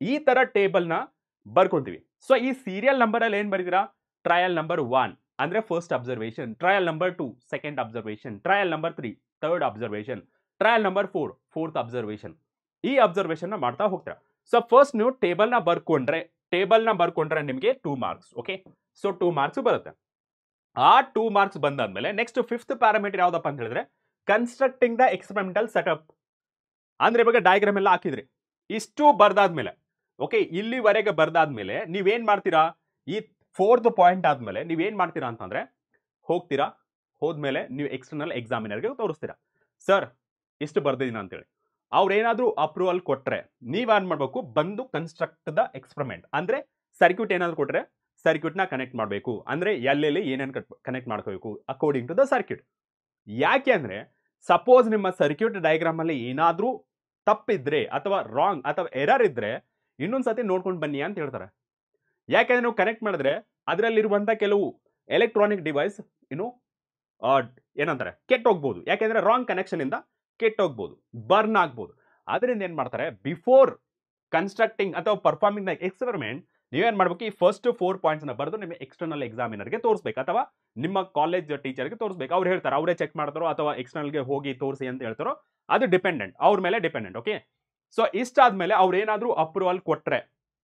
S1: ಈ ತರ ಟೇಬಲ್ ನ ಬರ್ಕೊಂತೀವಿ. ಸೊ ಈ ಸೀರಿಯಲ್ ನಂಬರ್ ಅಲ್ಲಿ ಏನ್ ಬರೀತೀರಾ? ಟ್ರಯಲ್ ನಂಬರ್ 1 ಅಂದ್ರೆ first observation, trial number 2 second observation, trial number 3 third observation, trial number 4 fourth observation. ಈ ಅಬ್ಸರ್ವೇಷನ್ ನ ಮಾಡ್ತಾ ಹೋಗ್ತೀರಾ. ಸೊ ಫಸ್ಟ್ ನೀವು ಟೇಬಲ್ ನ ಬರ್ಕೊಂಡ್ರೆ ನಿಮಗೆ 2 ಮಾರ್ಕ್ಸ್. ಓಕೆ, ಸೊ 2 ಮಾರ್ಕ್ಸ್ ಬರುತ್ತೆ. ಆ 2 ಮಾರ್ಕ್ಸ್ ಬಂದಾದ್ಮೇಲೆ ನೆಕ್ಸ್ಟ್ 5th ಪ್ಯಾರಾಮೀಟರ್ ಯಾವ್ದಪ್ಪ ಅಂತ ಹೇಳಿದ್ರೆ ಕನ್ಸ್ಟ್ರಕ್ಟಿಂಗ್ ದ ಎಕ್ಸ್ಪೆರಿಮೆಂಟಲ್ ಸೆಟಪ್. ಅಂದ್ರೆ ಇವಾಗ ಡಯಾಗ್ರಾಮ್ ಎಲ್ಲ ಹಾಕಿದ್ರಿ, ಇಷ್ಟು ಬರ್ದಾದ್ಮೇಲೆ, ಓಕೆ, ಇಲ್ಲಿವರೆಗೆ ಬರ್ದಾದ್ಮೇಲೆ ನೀವೇನ್ ಮಾಡ್ತೀರಾ? ಈ 4th ಪಾಯಿಂಟ್ ಆದ್ಮೇಲೆ ನೀವೇನ್ ಮಾಡ್ತೀರಾ ಅಂತಂದ್ರೆ ಹೋಗ್ತೀರಾ. ಹೋದ್ಮೇಲೆ ನೀವು ಎಕ್ಸ್ಟರ್ನಲ್ ಎಕ್ಸಾಮಿನರ್ಗೆ ತೋರಿಸ್ತೀರಾ, ಸರ್ ಇಷ್ಟು ಬರ್ದಿದ್ದೀನ ಅಂತೇಳಿ. ಅವ್ರೇನಾದ್ರೂ ಅಪ್ರೂವಲ್ ಕೊಟ್ರೆ ನೀವೇನ್ ಮಾಡ್ಬೇಕು? ಬಂದು ಕನ್ಸ್ಟ್ರಕ್ಟ್ ದ ಎಕ್ಸ್ಪೆರಿಮೆಂಟ್ ಅಂದ್ರೆ ಸರ್ಕ್ಯೂಟ್ ಏನಾದ್ರು ಕೊಟ್ರೆ ಸರ್ಕ್ಯೂಟ್ ನ ಕನೆಕ್ಟ್ ಮಾಡಬೇಕು. ಅಂದ್ರೆ ಎಲ್ಲೆಲ್ಲಿ ಏನೇನು ಕನೆಕ್ಟ್ ಮಾಡ್ಕೋಬೇಕು ಅಕಾರ್ಡಿಂಗ್ ಟು ದ ಸರ್ಕ್ಯೂಟ್. ಯಾಕೆ ಅಂದ್ರೆ ಸಪೋಸ್ ನಿಮ್ಮ ಸರ್ಕ್ಯೂಟ್ ಡಯಾಗ್ರಾಮ್ ಅಲ್ಲಿ ಏನಾದ್ರೂ ತಪ್ಪಿದ್ರೆ ಅಥವಾ ರಾಂಗ್ ಅಥವಾ ಎರರ್ ಇದ್ರೆ ಇನ್ನೊಂದ್ಸತಿ ನೋಡ್ಕೊಂಡು ಬನ್ನಿ ಅಂತ ಹೇಳ್ತಾರೆ. ಯಾಕೆಂದ್ರೆ ನೀವು ಕನೆಕ್ಟ್ ಮಾಡಿದ್ರೆ ಅದರಲ್ಲಿರುವಂತ ಕೆಲವು ಎಲೆಕ್ಟ್ರಾನಿಕ್ ಡಿವೈಸ್ ಏನಂತಾರೆ ಕೆಟ್ಟೋಗ್ಬೋದು. ಯಾಕೆಂದ್ರೆ ರಾಂಗ್ ಕನೆಕ್ಷನ್ ಇಂದ ಕೆಟ್ಟೋಗ್ಬೋದು, ಬರ್ನ್ ಆಗ್ಬೋದು. ಅದರಿಂದ ಏನ್ ಮಾಡ್ತಾರೆ, ಬಿಫೋರ್ ಕನ್ಸ್ಟ್ರಕ್ಟಿಂಗ್ ಅಥವಾ ಪರ್ಫಾರ್ಮಿಂಗ್ ದ ಎಕ್ಸ್ಪೆರಿಮೆಂಟ್ ನೀವೇನ್ ಮಾಡ್ಬೇಕು? ಈ ಫಸ್ಟ್ 4 ಪಾಯಿಂಟ್ಸ್ ನ ಬರೆದು ನಿಮ್ಮ ಎಕ್ಸ್ಟರ್ನಲ್ ಎಕ್ಸಾಮಿನರ್ಗೆ ತೋರಿಸ್ಬೇಕು ಅಥವಾ ನಿಮ್ಮ ಕಾಲೇಜ್ ಟೀಚರ್ಗೆ ತೋರಿಸ್ಬೇಕು. ಅವ್ರು ಹೇಳ್ತಾರೆ, ಅವರೇ ಚೆಕ್ ಮಾಡ್ತಾರೋ ಅಥವಾ ಎಕ್ಸ್ಟರ್ನಲ್ಗೆ ಹೋಗಿ ತೋರಿಸಿ ಅಂತ ಹೇಳ್ತಾರೋ, ಅದು ಡಿಪೆಂಡೆಂಟ್, ಅವ್ರ ಮೇಲೆ ಡಿಪೆಂಡೆಂಟ್. ಓಕೆ, ಸೊ ಇಷ್ಟಾದ್ಮೇಲೆ ಅವ್ರು ಏನಾದ್ರೂ ಅಪ್ರೂವಲ್ ಕೊಟ್ರೆ,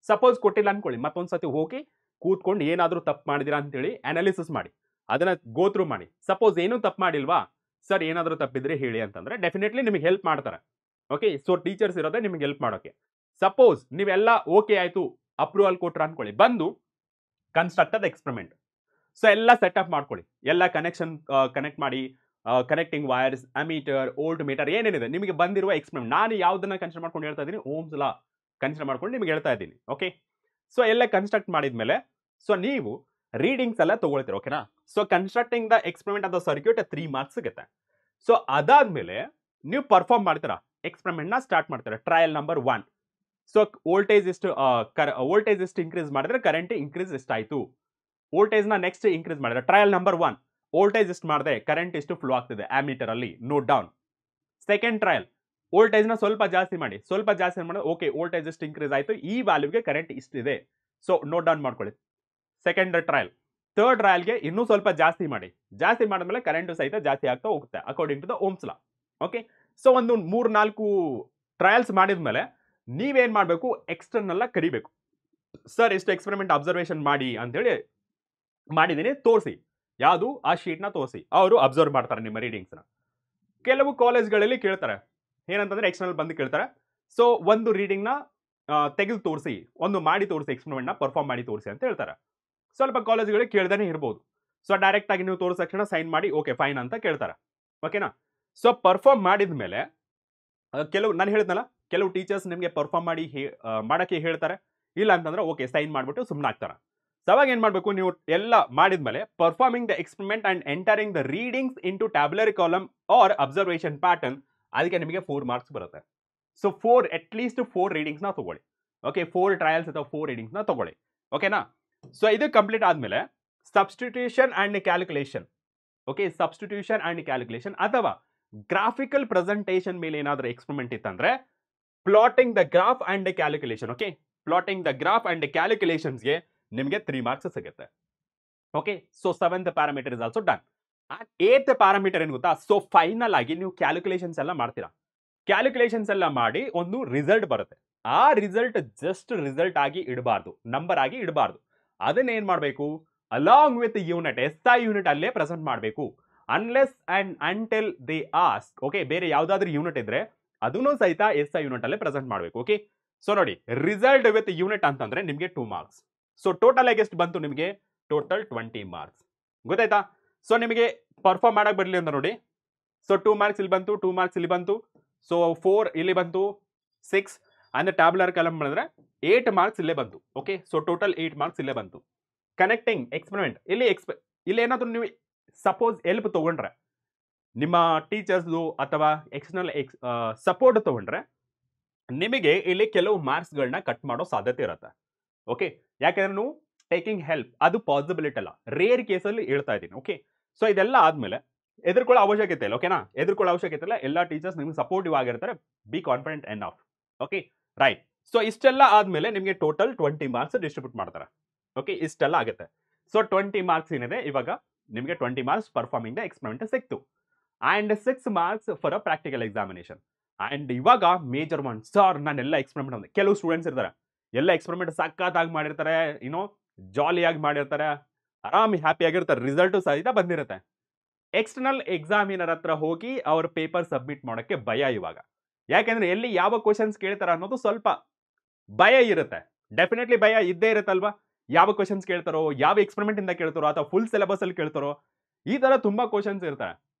S1: ಸಪೋಸ್ ಕೊಟ್ಟಿಲ್ಲ ಅನ್ಕೊಳ್ಳಿ, ಮತ್ತೊಂದ್ಸತಿ ಹೋಗಿ ಕೂತ್ಕೊಂಡು ಏನಾದ್ರೂ ತಪ್ಪು ಮಾಡಿದಿರಾ ಅಂತೇಳಿ ಅನಾಲಿಸಿಸ್ ಮಾಡಿ, ಅದನ್ನ ಗೋತ್ರೂ ಮಾಡಿ. ಸಪೋಸ್ ಏನೂ ತಪ್ಪು ಮಾಡಿಲ್ವಾ ಸರ್, ಏನಾದ್ರೂ ತಪ್ಪಿದ್ರೆ ಹೇಳಿ ಅಂತಂದ್ರೆ ಡೆಫಿನೆಟ್ಲಿ ನಿಮಗೆ ಹೆಲ್ಪ್ ಮಾಡ್ತಾರೆ. ಓಕೆ, ಸೊ ಟೀಚರ್ಸ್ ಇರೋದೇ ನಿಮಗೆ ಹೆಲ್ಪ್ ಮಾಡೋಕೆ. ಸಪೋಸ್ ನೀವೆಲ್ಲ ಓಕೆ ಆಯ್ತು, ಅಪ್ರೂವಲ್ ಕೊಟ್ರ ಅನ್ಕೊಳ್ಳಿ, ಬಂದು ಕನ್ಸ್ಟ್ರಕ್ಟ್ ದ ಎಕ್ಸ್ಪೆರಿಮೆಂಟ್. ಸೊ ಎಲ್ಲ ಸೆಟಪ್ ಮಾಡ್ಕೊಳ್ಳಿ, ಎಲ್ಲ ಕನೆಕ್ಟ್ ಮಾಡಿ, connecting wires, ammeter, volt meter, ಏನೇನಿದೆ ನಿಮಗೆ ಬಂದಿರುವ ಎಕ್ಸ್ಪೆರಿಮೆಂಟ್. ನಾನು ಯಾವ್ದನ್ನ ಕನ್ಸಿಡರ್ ಮಾಡ್ಕೊಂಡು ಹೇಳ್ತಾ ಇದ್ದೀನಿ, ಓಮ್ಸ್ ಲಾ ಕನ್ಸಿಡರ್ ಮಾಡ್ಕೊಂಡು ನಿಮಗೆ ಹೇಳ್ತಾ ಇದ್ದೀನಿ. ಓಕೆ, ಸೊ ಎಲ್ಲ ಕನ್ಸ್ಟ್ರಕ್ಟ್ ಮಾಡಿದ್ಮೇಲೆ ಸೊ ನೀವು ರೀಡಿಂಗ್ಸ್ ಎಲ್ಲ ತಗೊಳ್ತೀರ. ಓಕೆನಾ? So constructing the experiment of the circuit 3 marks ಸಿಗುತ್ತೆ. ಸೊ ಅದಾದ್ಮೇಲೆ ನೀವು ಪರ್ಫಾರ್ಮ್ ಮಾಡ್ತೀರಾ, ಎಕ್ಸ್ಪೆರಿಮೆಂಟ್ ನ ಸ್ಟಾರ್ಟ್ ಮಾಡ್ತೀರಾ. ಟ್ರಯಲ್ ನಂಬರ್ 1, ಸೊ ವೋಲ್ಟೇಜ್ ಎಷ್ಟು ಇನ್ಕ್ರೀಸ್ ಮಾಡಿದ್ರೆ ಕರೆಂಟ್ ಇನ್ಕ್ರೀಸ್ ಎಷ್ಟಾಯ್ತು, ವೋಲ್ಟೇಜ್ ನ ನೆಕ್ಸ್ಟ್ ಇನ್ಕ್ರೀಸ್ ಮಾಡಿದ್ರೆ ಟ್ರಯಲ್ ನಂಬರ್ 1 ವೋಲ್ಟೇಜ್ ಎಷ್ಟು ಮಾಡಿದೆ, ಕರೆಂಟ್ ಎಷ್ಟು ಫ್ಲೋ ಆಗ್ತಿದೆ ಆಮೀಟರ್ ಅಲ್ಲಿ, note down. Second trial voltage ನ ಸ್ವಲ್ಪ ಜಾಸ್ತಿ ಮಾಡಿದ್ರೆ ಓಕೆ, ವೋಲ್ಟೇಜ್ ಎಷ್ಟು ಇನ್ಕ್ರೀಸ್ ಆಯ್ತು, ಈ ವ್ಯಾಲ್ಯೂಗೆ ಕರೆಂಟ್ ಇಷ್ಟಿದೆ, ಸೊ ನೋಟ್ ಡೌನ್ ಮಾಡ್ಕೊಳ್ಳಿ. Second trial. ಥರ್ಡ್ ಟ್ರಯಲ್ಗೆ ಇನ್ನೂ ಸ್ವಲ್ಪ ಜಾಸ್ತಿ ಮಾಡಿದ್ಮೇಲೆ ಕರೆಂಟ್ ಸಹಿತ ಜಾಸ್ತಿ ಆಗ್ತಾ ಹೋಗುತ್ತೆ according to the Ohm's law. Okay, so ಒಂದು 3-4 ಟ್ರಯಲ್ಸ್ ಮಾಡಿದ್ಮೇಲೆ ನೀವೇನ್ ಮಾಡಬೇಕು? ಎಕ್ಸ್ಟರ್ನಲ್ ಕರಿಬೇಕು. ಸರ್ ಇಷ್ಟು ಎಕ್ಸ್ಪೆರಿಮೆಂಟ್ ಅಬ್ಸರ್ವೇಷನ್ ಮಾಡಿ ಅಂತೇಳಿ ಮಾಡಿದ್ದೀನಿ, ತೋರಿಸಿ, ಯಾವುದು ಆ ಶೀಟ್ ನ ತೋರಿಸಿ. ಅವರು ಅಬ್ಸರ್ವ್ ಮಾಡ್ತಾರೆ ನಿಮ್ಮ ರೀಡಿಂಗ್ಸ್ ನ. ಕೆಲವು ಕಾಲೇಜ್ಗಳಲ್ಲಿ ಕೇಳ್ತಾರೆ ಏನಂತಂದ್ರೆ ಎಕ್ಸ್ಟರ್ನಲ್ ಬಂದು ಕೇಳ್ತಾರೆ, ಸೊ ಒಂದು ರೀಡಿಂಗ್ ನ ತೆಗೆದು ತೋರಿಸಿ, ಒಂದು ಮಾಡಿ ತೋರಿಸಿ, ಎಕ್ಸ್ಪೆರಿಮೆಂಟ್ ನ ಪರ್ಫಾರ್ಮ್ ಮಾಡಿ ತೋರಿಸಿ ಅಂತ ಹೇಳ್ತಾರೆ. ಸ್ವಲ್ಪ ಕಾಲೇಜ್ಗಳಿಗೆ ಕೇಳ್ದೇನೆ ಇರ್ಬೋದು. ಸೊ ಡೈರೆಕ್ಟ್ ಆಗಿ ನೀವು ತೋರಿದ ತಕ್ಷಣ ಸೈನ್ ಮಾಡಿ ಓಕೆ ಫೈನ್ ಅಂತ ಕೇಳ್ತಾರೆ. ಓಕೆನಾ? ಸೊ ಪರ್ಫಾರ್ಮ್ ಮಾಡಿದ್ಮೇಲೆ ನಾನು ಹೇಳಿದ್ನಲ್ಲ, ಕೆಲವು ಟೀಚರ್ಸ್ ನಿಮಗೆ ಪರ್ಫಾರ್ಮ್ ಮಾಡಕ್ಕೆ ಹೇಳ್ತಾರೆ, ಇಲ್ಲ ಅಂತಂದ್ರೆ ಓಕೆ ಸೈನ್ ಮಾಡ್ಬಿಟ್ಟು ಸುಮ್ಮನೆ ಆಗ್ತಾರೆ. ಸೊ ಅವಾಗ ಏನ್ ಮಾಡಬೇಕು? ನೀವು ಎಲ್ಲ ಮಾಡಿದ್ಮೇಲೆ performing the experiment and entering the readings into tabular column or observation pattern, ಅದಕ್ಕೆ ನಿಮಗೆ 4 ಮಾರ್ಕ್ಸ್ ಬರುತ್ತೆ. ಸೊ ಅಟ್ಲೀಸ್ಟ್ 4 ರೀಡಿಂಗ್ಸ್ ನ ತಗೊಳ್ಳಿ. ಓಕೆ, 4 ಟ್ರಯಲ್ಸ್ ಅಥವಾ 4 ರೀಡಿಂಗ್ಸ್ ನ ತಗೊಳ್ಳಿ. ಓಕೆನಾ? ಸೊ ಇದು ಕಂಪ್ಲೀಟ್ ಆದ್ಮೇಲೆ substitution and calculation. Okay, substitution and calculation ಅಥವಾ ಗ್ರಾಫಿಕಲ್ ಪ್ರೆಸೆಂಟೇಷನ್ ಮೇಲೆ ಏನಾದರೂ ಎಕ್ಸ್ಪೆರಿಮೆಂಟ್ ಇತ್ತಂದ್ರೆ plotting the graph and calculation. Okay, plotting the graph and ಕ್ಯಾಲ್ಕುಲೇಷನ್ಸ್ಗೆ ನಿಮಗೆ 3 ಮಾರ್ಕ್ಸ್ ಸಿಗುತ್ತೆ. Okay, so 7th parameter is also done. 8th parameter ಏನು ಗೊತ್ತಾ? ಸೊ ಫೈನಲ್ ಆಗಿ ನೀವು ಕ್ಯಾಲ್ಕುಲೇಷನ್ಸ್ ಎಲ್ಲ ಮಾಡ್ತೀರಾ. ಕ್ಯಾಲ್ಕುಲೇಷನ್ಸ್ ಎಲ್ಲ ಮಾಡಿ ಒಂದು ರಿಸಲ್ಟ್ ಬರುತ್ತೆ. ಆ ರಿಸಲ್ಟ್ ಜಸ್ಟ್ ರಿಸಲ್ಟ್ ಆಗಿ ಇಡಬಾರ್ದು, ನಂಬರ್ ಆಗಿ ಇಡಬಾರ್ದು. ಅದನ್ನ ಏನ್ ಮಾಡಬೇಕು? Along with unit, SI unit ಅಲ್ಲೇ ಪ್ರೆಸೆಂಟ್ ಮಾಡಬೇಕು. Unless and until they ask. Okay, ಬೇರೆ ಯಾವ್ದಾದ್ರು ಯೂನಿಟ್ ಇದ್ರೆ ಅದನ್ನು ಸಹಿತ SI ಯೂನಿಟ್ ಅಲ್ಲೇ ಪ್ರೆಸೆಂಟ್ ಮಾಡಬೇಕು. ಓಕೆ, ಸೊ ನೋಡಿ ರಿಸಲ್ಟ್ ವಿತ್ ಯೂನಿಟ್ ಅಂತಂದ್ರೆ ನಿಮಗೆ 2 ಮಾರ್ಕ್ಸ್. ಸೊ ಟೋಟಲ್ ಆಗಿ ಎಷ್ಟು ಬಂತು ನಿಮಗೆ? Total 20 marks. ಗೊತ್ತಾಯ್ತಾ? ಸೊ ನಿಮಗೆ ಪರ್ಫಾರ್ಮ್ ಮಾಡಕ್ ಬರಲಿ ಅಂತ ನೋಡಿ. ಸೊ 2 ಮಾರ್ಕ್ಸ್ ಇಲ್ಲಿ ಬಂತು, 2 ಮಾರ್ಕ್ಸ್ ಇಲ್ಲಿ ಬಂತು, ಸೊ 4 ಇಲ್ಲಿ ಬಂತು, 6 ಅಂದ್ರೆ ಟ್ಯಾಬ್ಯುಲರ್ ಕಾಲಮ್ ಮಾಡಿದ್ರೆ 8 ಮಾರ್ಕ್ಸ್ ಇಲ್ಲೇ ಬಂತು. ಓಕೆ, ಸೊ ಟೋಟಲ್ 8 ಮಾರ್ಕ್ಸ್ ಇಲ್ಲೇ ಬಂತು. ಕನೆಕ್ಟಿಂಗ್ ಎಕ್ಸ್ಪೆರಿಮೆಂಟ್ ಇಲ್ಲಿ ಏನಾದರೂ ನೀವು ಸಪೋಸ್ ಹೆಲ್ಪ್ ತಗೊಂಡ್ರೆ ನಿಮ್ಮ ಟೀಚರ್ಸ್ದು ಅಥವಾ ಎಕ್ಸ್ಟರ್ನಲ್ ಸಪೋರ್ಟ್ ತಗೊಂಡ್ರೆ ನಿಮಗೆ ಇಲ್ಲಿ ಕೆಲವು ಮಾರ್ಕ್ಸ್ಗಳನ್ನ ಕಟ್ ಮಾಡೋ ಸಾಧ್ಯತೆ ಇರುತ್ತೆ. ಓಕೆ, ಯಾಕಂದ್ರೆ ನೀವು ಟೇಕಿಂಗ್ ಹೆಲ್ಪ್ ಅದು ಪಾಸಿಬಿಲಿಟಿ ಅಲ್ಲ, ರೇರ್ ಕೇಸಲ್ಲಿ ಹೇಳ್ತಾ ಇದ್ದೀನಿ. ಓಕೆ, ಸೊ ಇದೆಲ್ಲ ಆದ್ಮೇಲೆ ಎದುರ್ಕೊಳ್ಳೋ ಅವಶ್ಯಕತೆ ಇಲ್ಲ. ಓಕೆನಾ, ಎದುರ್ಕೊಳ್ಳೋ ಅವಶ್ಯಕತೆ ಇಲ್ಲ. ಎಲ್ಲ ಟೀಚರ್ಸ್ ನಿಮ್ಗೆ ಸಪೋರ್ಟಿವ್ ಆಗಿರ್ತಾರೆ. Be confident N of. Okay, right. So ಇಷ್ಟೆಲ್ಲ ಆದ್ಮೇಲೆ ನಿಮಗೆ ಟೋಟಲ್ 20 ಮಾರ್ಕ್ಸ್ ಡಿಸ್ಟ್ರಿಬ್ಯೂಟ್ ಮಾಡ್ತಾರೆ. ಓಕೆ, ಇಷ್ಟೆಲ್ಲ ಆಗುತ್ತೆ. ಸೊ 20 ಮಾರ್ಕ್ಸ್ ಏನಿದೆ ಇವಾಗ ನಿಮಗೆ 20 ಮಾರ್ಕ್ಸ್ ಪರ್ಫಾರ್ಮಿಂಗ್ ದ ಎಕ್ಸ್ಪೆರಿಮೆಂಟ್ ಸಿಕ್ತು and 6 marks for a practical examination. And ಇವಾಗ ಮೇಜರ್ ಒನ್, ಸರ್ ನಾನೆಲ್ಲ ಎಕ್ಸ್ಪೆರಿಮೆಂಟ್ ಅಂದ್ರೆ ಕೆಲವು ಸ್ಟೂಡೆಂಟ್ಸ್ ಇರ್ತಾರೆ ಎಲ್ಲ ಎಕ್ಸ್ಪೆರಿಮೆಂಟ್ ಸಖತ್ತಾಗಿ ಮಾಡಿರ್ತಾರೆ, ಜಾಲಿಯಾಗಿ ಮಾಡಿರ್ತಾರೆ, ಆರಾಮಿ ಹ್ಯಾಪಿ ಆಗಿರ್ತಾರೆ, ರಿಸಲ್ಟು ಸಹಿತ ಬಂದಿರುತ್ತೆ. ಎಕ್ಸ್ಟರ್ನಲ್ ಎಕ್ಸಾಮಿನರ್ ಹತ್ರ ಹೋಗಿ ಅವ್ರ ಪೇಪರ್ ಸಬ್ಮಿಟ್ ಮಾಡೋಕ್ಕೆ ಭಯ ಇವಾಗ. ಯಾಕೆಂದ್ರೆ ಎಲ್ಲಿ ಯಾವ ಕ್ವಶನ್ಸ್ ಕೇಳ್ತಾರ ಅನ್ನೋದು ಸ್ವಲ್ಪ ಭಯ ಇರುತ್ತೆ. ಡೆಫಿನೆಟ್ಲಿ ಭಯ ಇದ್ದೇ ಇರುತ್ತಲ್ವಾ. ಯಾವ ಕ್ವಶನ್ಸ್ ಕೇಳ್ತಾರೋ, ಯಾವ ಎಕ್ಸ್ಪೆರಿಮೆಂಟ್ ಇಂದ ಕೇಳ್ತಾರೋ ಅಥವಾ ಫುಲ್ ಸಿಲೆಬಸ್ ಅಲ್ಲಿ ಕೇಳ್ತಾರೋ, ಈ ತರ ತುಂಬಾ ಕ್ವಶನ್ಸ್ ಇರ್ತಾರೆ.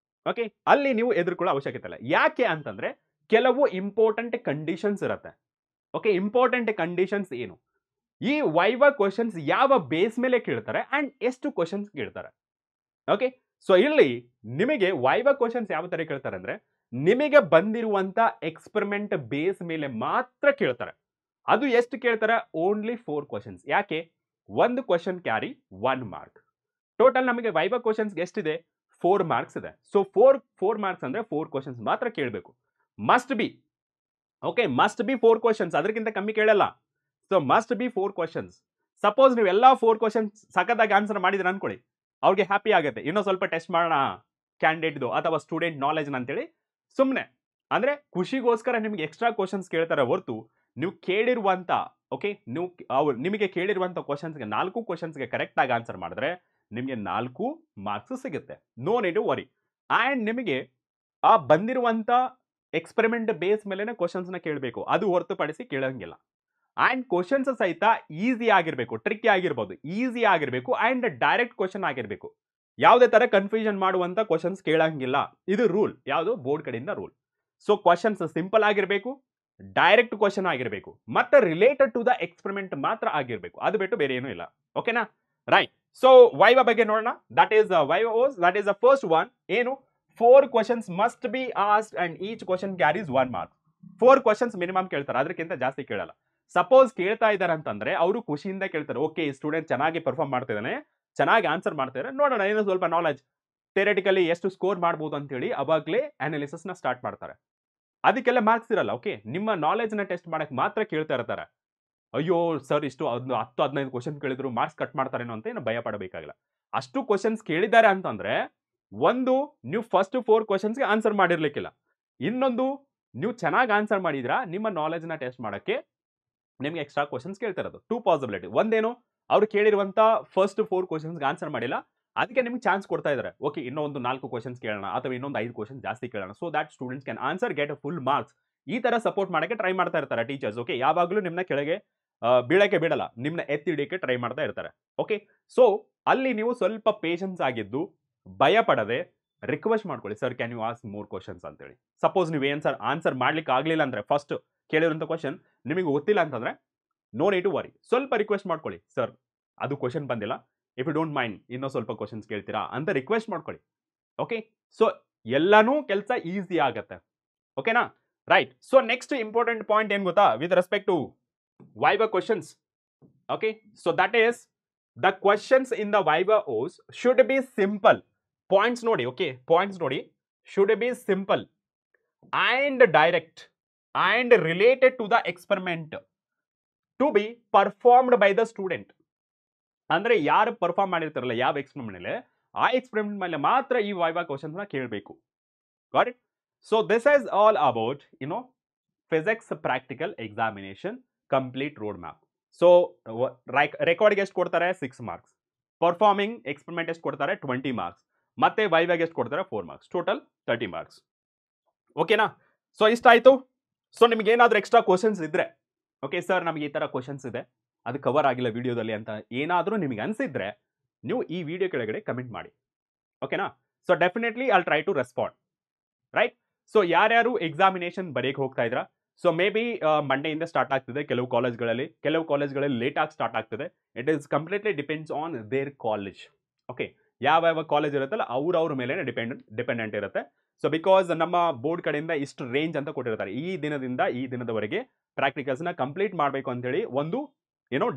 S1: ಓಕೆ, ಅಲ್ಲಿ ನೀವು ಎದುರ್ಕೊಳ್ಳೋ ಅವಶ್ಯಕತೆ ಇಲ್ಲ. ಯಾಕೆ ಅಂತಂದ್ರೆ ಕೆಲವು ಇಂಪಾರ್ಟೆಂಟ್ ಕಂಡೀಷನ್ಸ್ ಇರುತ್ತೆ. ಓಕೆ, ಇಂಪಾರ್ಟೆಂಟ್ ಕಂಡೀಷನ್ಸ್ ಏನು? ಈ ವೈವಾ ಕ್ವಶನ್ಸ್ ಯಾವ ಬೇಸ್ ಮೇಲೆ ಕೇಳ್ತಾರೆ ಅಂಡ್ ಎಷ್ಟು ಕ್ವಶನ್ಸ್ ಕೇಳ್ತಾರೆ. ಓಕೆ, ಸೊ ಇಲ್ಲಿ ನಿಮಗೆ ವೈವಾ ಕ್ವಶನ್ಸ್ ಯಾವ ತರ ಕೇಳ್ತಾರೆ ಅಂದ್ರೆ ನಿಮಗೆ ಬಂದಿರುವಂತ ಎಕ್ಸ್ಪೆರಿಮೆಂಟ್ ಬೇಸ್ ಮೇಲೆ ಮಾತ್ರ ಕೇಳ್ತಾರೆ. ಅದು ಎಷ್ಟು ಕೇಳ್ತಾರೆ? Only 4 questions. ಯಾಕೆ? ಒಂದು ಕ್ವಶನ್ ಕ್ಯಾರಿ 1 ಮಾರ್ಕ್. ಟೋಟಲ್ ನಮಗೆ ವೈವಾ ಕ್ವಶನ್ಸ್ ಎಷ್ಟಿದೆ? 4 ಮಾರ್ಕ್ಸ್ ಇದೆ. ಸೊ 4 ಮಾರ್ಕ್ಸ್ ಅಂದ್ರೆ 4 ಕ್ವಶನ್ಸ್ ಮಾತ್ರ ಕೇಳಬೇಕು. Must be. Okay, must be 4 questions, ಅದಕ್ಕಿಂತ ಕಮ್ಮಿ ಕೇಳಲ್ಲ. So must be 4 questions. Suppose ನೀವು ಎಲ್ಲ 4 ಕ್ವಶನ್ಸ್ ಸಖತ್ತಾಗಿ ಆನ್ಸರ್ ಮಾಡಿದ್ರೆ ಅನ್ಕೊಳ್ಳಿ, ಅವ್ರಿಗೆ ಹ್ಯಾಪಿ ಆಗುತ್ತೆ. ಇನ್ನೂ ಸ್ವಲ್ಪ ಟೆಸ್ಟ್ ಮಾಡೋಣ ಕ್ಯಾಂಡಿಡೇಟ್ದು ಅಥವಾ ಸ್ಟೂಡೆಂಟ್ ನಾಲೆಜ್ ಅಂತೇಳಿ ಸುಮ್ಮನೆ ಅಂದ್ರೆ ಖುಷಿಗೋಸ್ಕರ ನಿಮ್ಗೆ ಎಕ್ಸ್ಟ್ರಾ ಕ್ವಶನ್ಸ್ ಕೇಳ್ತಾರೆ ಹೊರತು ನೀವು ಕೇಳಿರುವಂತ ಓಕೆ ನಿಮಗೆ ಕೇಳಿರುವಂತ ಕ್ವಶನ್ಸ್ಗೆ 4 ಕ್ವಶನ್ಸ್ಗೆ ಕರೆಕ್ಟ್ ಆಗಿ ಆನ್ಸರ್ ಮಾಡಿದ್ರೆ ನಿಮಗೆ 4 ಮಾರ್ಕ್ಸ್ ಸಿಗುತ್ತೆ. No need to worry. And ನಿಮಗೆ ಆ ಬಂದಿರುವಂತ ಎಕ್ಸ್ಪೆರಿಮೆಂಟ್ ಬೇಸ್ ಮೇಲೆನೆ ಕ್ವಶನ್ಸ್ ನ ಕೇಳಬೇಕು, ಅದು ಹೊರತುಪಡಿಸಿ ಕೇಳಂಗಿಲ್ಲ. ಅಂಡ್ ಕ್ವಶನ್ಸ್ ಸಹಿತ ಈಸಿ ಆಗಿರಬೇಕು, ಟ್ರಿಕ್ಕಿ ಆಗಿರ್ಬೋದು, ಈಸಿ ಆಗಿರಬೇಕು ಅಂಡ್ ಡೈರೆಕ್ಟ್ ಕ್ವಶನ್ ಆಗಿರಬೇಕು. ಯಾವುದೇ ತರ ಕನ್ಫ್ಯೂಷನ್ ಮಾಡುವಂತ ಕ್ವಶನ್ಸ್ ಕೇಳಂಗಿಲ್ಲ. ಇದು ರೂಲ್, ಯಾವುದು ಬೋರ್ಡ್ ಕಡೆಯಿಂದ ರೂಲ್. ಸೊ ಕ್ವಶನ್ಸ್ ಸಿಂಪಲ್ ಆಗಿರಬೇಕು, ಡೈರೆಕ್ಟ್ ಕ್ವಶನ್ ಆಗಿರಬೇಕು, ಮತ್ತೆ ರಿಲೇಟೆಡ್ ಟು ದ ಎಕ್ಸ್ಪೆರಿಮೆಂಟ್ ಮಾತ್ರ ಆಗಿರಬೇಕು. ಅದು ಬಿಟ್ಟು ಬೇರೆ ಏನೂ ಇಲ್ಲ. ಓಕೆನಾ, ರೈಟ್. ಸೊ ವೈವಾ ಬಗ್ಗೆ ನೋಡೋಣ. That is viva voce, that is the first one. ಏನು? 4 questions must be asked and each question carries 1 mark. 4 questions minimum ಕೇಳ್ತಾರೆ, ಅದಕ್ಕಿಂತ ಜಾಸ್ತಿ ಕೇಳಲ್ಲ. ಸಪೋಸ್ ಕೇಳ್ತಾ ಇದ್ದಾರೆ ಅಂತಂದ್ರೆ ಅವರು ಖುಷಿಯಿಂದ ಕೇಳ್ತಾರೆ, ಓಕೆ ಸ್ಟೂಡೆಂಟ್ ಚೆನ್ನಾಗಿ ಪರ್ಫಾರ್ಮ್ ಮಾಡ್ತಿದ್ದಾನೆ, ಚೆನ್ನಾಗಿ ಆನ್ಸರ್ ಮಾಡ್ತಿದ್ದಾರೆ, ನೋಡೋಣ ಏನೋ ಸ್ವಲ್ಪ ನಾಲೆಜ್ ಥಿಯರಿಟಿಕಲಿ ಎಷ್ಟು ಸ್ಕೋರ್ ಮಾಡ್ಬೋದು ಅಂತೇಳಿ ಅವಾಗಲೇ ಅನಾಲಿಸಿಸ್ ನ ಸ್ಟಾರ್ಟ್ ಮಾಡ್ತಾರೆ. ಅದಕ್ಕೆಲ್ಲ ಮಾರ್ಕ್ಸ್ ಇರಲ್ಲ. ಓಕೆ, ನಿಮ್ಮ ನಾಲೆಜ್ ನ ಟೆಸ್ಟ್ ಮಾಡಕ್ ಮಾತ್ರ ಕೇಳ್ತಾ ಇರ್ತಾರೆ. ಅಯ್ಯೋ ಸರ್ ಇಷ್ಟು 10-15 ಕ್ವಶನ್ ಕೇಳಿದ್ರು ಮಾರ್ಕ್ಸ್ ಕಟ್ ಮಾಡ್ತಾರೇನೋ ಅಂತ ಏನು ಭಯ ಪಡಬೇಕಾಗಿಲ್ಲ. ಅಷ್ಟು ಕ್ವಶನ್ಸ್ ಕೇಳಿದ್ದಾರೆ ಅಂತಂದ್ರೆ ಒಂದು ನೀವು ಫಸ್ಟ್ 4 ಕ್ವಶನ್ಸ್ಗೆ ಆನ್ಸರ್ ಮಾಡಿರ್ಲಿಕ್ಕಿಲ್ಲ, ಇನ್ನೊಂದು ನೀವು ಚೆನ್ನಾಗಿ ಆನ್ಸರ್ ಮಾಡಿದ್ರ ನಿಮ್ಮ ನಾಲೆಜ್ ನ ಟೆಸ್ಟ್ ಮಾಡಕ್ಕೆ ನಿಮ್ಗೆ ಎಕ್ಸ್ಟ್ರಾ ಕ್ವಶನ್ಸ್ ಕೇಳ್ತಿರೋದು. 2 ಪಾಸಿಬಿಲಿಟಿ. ಒಂದೇನು, ಅವ್ರು ಕೇಳಿರುವಂತ ಫಸ್ಟ್ 4 ಕ್ವಶನ್ಸ್ಗೆ ಆನ್ಸರ್ ಮಾಡಿಲ್ಲ, ಅದಕ್ಕೆ ನಿಮ್ಗೆ ಚಾನ್ಸ್ ಕೊಡ್ತಾ ಇದ್ದಾರೆ. ಓಕೆ, ಇನ್ನೊಂದು 4 ಕ್ವಶನ್ಸ್ ಕೇಳೋಣ ಅಥವಾ ಇನ್ನೊಂದು 5 ಕ್ವಶನ್ ಜಾಸ್ತಿ ಕೇಳೋಣ, so that students can answer get full marks. ಈ ತರ ಸಪೋರ್ಟ್ ಮಾಡಕ್ಕೆ ಟ್ರೈ ಮಾಡ್ತಾ ಇರ್ತಾರೆ ಟೀಚರ್ಸ್. ಓಕೆ, ಯಾವಾಗಲೂ ನಿಮ್ನ ಕೆಳಗೆ ಬೀಳಕ್ಕೆ ಬಿಡಲ್ಲ, ನಿಮ್ನ ಎತ್ತಿ ಹಿಡಿಯಕ್ಕೆ ಟ್ರೈ ಮಾಡ್ತಾ ಇರ್ತಾರೆ. ಓಕೆ, ಸೊ ಅಲ್ಲಿ ನೀವು ಸ್ವಲ್ಪ ಪೇಷನ್ಸ್ ಆಗಿದ್ದು ಭಯ ಪಡದೆ ರಿಕ್ವೆಸ್ಟ್ ಮಾಡ್ಕೊಳ್ಳಿ, sir can you ask more questions ಅಂತೇಳಿ. ಸಪೋಸ್ ನೀವು ಆನ್ಸರ್ ಮಾಡ್ಲಿಕ್ಕೆ ಆಗ್ಲಿಲ್ಲ ಅಂದ್ರೆ ಫಸ್ಟ್ ಕೇಳಿರುವಂತ ಕ್ವಶನ್ ನಿಮಗೆ ಗೊತ್ತಿಲ್ಲ ಅಂತಂದ್ರೆ ನೋ ನೀಡ್ ಟು ವರಿ, ಸ್ವಲ್ಪ ರಿಕ್ವೆಸ್ಟ್ ಮಾಡ್ಕೊಳ್ಳಿ, ಸರ್ ಅದು ಕ್ವಶನ್ ಬಂದಿಲ್ಲ, ಇಫ್ ಯು ಡೋಂಟ್ ಮೈಂಡ್ ಇನ್ನೂ ಸ್ವಲ್ಪ ಕ್ವಶನ್ಸ್ ಕೇಳ್ತೀರಾ ಅಂತ ರಿಕ್ವೆಸ್ಟ್ ಮಾಡ್ಕೊಳ್ಳಿ. ಓಕೆ, ಸೊ ಎಲ್ಲಾನು ಕೆಲಸ ಈಸಿ ಆಗತ್ತೆ. ಓಕೆನಾ, right. So next important point ಏನ್ ಗೊತ್ತಾ with respect to viva questions. Okay, so that is the questions in the viva voce should be simple. Points ನೋಡಿ, ಓಕೆ ಪಾಯಿಂಟ್ಸ್ ನೋಡಿ, should be simple and direct and related to the experiment to be performed by the student. ಅಂದ್ರೆ ಯಾರು perform ಮಾಡಿರ್ತಾರಲ್ಲ ಯಾವ experiment ಮೇಲೆ, ಆ experiment ಮೇಲೆ ಮಾತ್ರ ಈ ವೈವಾ ಕ್ವಶನ್ಸ್ ನ ಕೇಳಬೇಕು. Got it? So this is all about physics practical examination complete road map. So ರೆಕಾರ್ಡ್ಗೆ ಎಷ್ಟು ಕೊಡ್ತಾರೆ? 6 ಮಾರ್ಕ್ಸ್. ಪರ್ಫಾರ್ಮಿಂಗ್ ಎಕ್ಸ್ಪೆರಿಮೆಂಟ್ ಎಷ್ಟು ಕೊಡ್ತಾರೆ? 20 ಮಾರ್ಕ್ಸ್. ಮತ್ತೆ ವೈವಾಗೆ ಎಷ್ಟು ಕೊಡ್ತಾರೆ? 4 ಮಾರ್ಕ್ಸ್. Total 30 marks. ಓಕೆನಾ? ಸೊ ಇಷ್ಟ ಆಯ್ತು. ಸೊ ನಿಮ್ಗೆ ಏನಾದ್ರೂ ಎಕ್ಸ್ಟ್ರಾ ಕ್ವಶನ್ಸ್ ಇದ್ರೆ ಓಕೆ ಸರ್, ನಮಗೆ ಈ ಥರ ಕ್ವಶನ್ಸ್ ಇದೆ, ಅದು ಕವರ್ ಆಗಿಲ್ಲ ವಿಡಿಯೋದಲ್ಲಿ ಅಂತ ಏನಾದರೂ ನಿಮಗೆ ಅನಿಸಿದ್ರೆ ನೀವು ಈ ವಿಡಿಯೋ ಕೆಳಗಡೆ ಕಮೆಂಟ್ ಮಾಡಿ. ಓಕೆನಾ? So definitely I'll try to respond. Right? So ಯಾರ್ಯಾರು ಎಕ್ಸಾಮಿನೇಷನ್ ಬರೆಯಕ್ಕೆ ಹೋಗ್ತಾ ಇದ್ದೀರಾ? ಸೊ ಮೇ ಬಿ ಮಂಡೆಯಿಂದ ಸ್ಟಾರ್ಟ್ ಆಗ್ತಿದೆ ಕೆಲವು ಕಾಲೇಜ್ಗಳಲ್ಲಿ ಲೇಟ್ ಆಗಿ ಸ್ಟಾರ್ಟ್ ಆಗ್ತಿದೆ. It is completely depends on their college. Okay, ಯಾವ ಕಾಲೇಜ್ ಇರುತ್ತಲ್ಲ ಅವ್ರ ಮೇಲೆ ಡಿಪೆಂಡೆಂಟ್ ಇರುತ್ತೆ. ಸೊ ಬಿಕಾಸ್ ನಮ್ಮ ಬೋರ್ಡ್ ಕಡೆಯಿಂದ ಇಷ್ಟು ರೇಂಜ್ ಅಂತ ಕೊಟ್ಟಿರ್ತಾರೆ, ಈ ದಿನದಿಂದ ಈ ದಿನದವರೆಗೆ ಪ್ರಾಕ್ಟಿಕಲ್ಸ್ನ ಕಂಪ್ಲೀಟ್ ಮಾಡಬೇಕು ಅಂತೇಳಿ ಒಂದು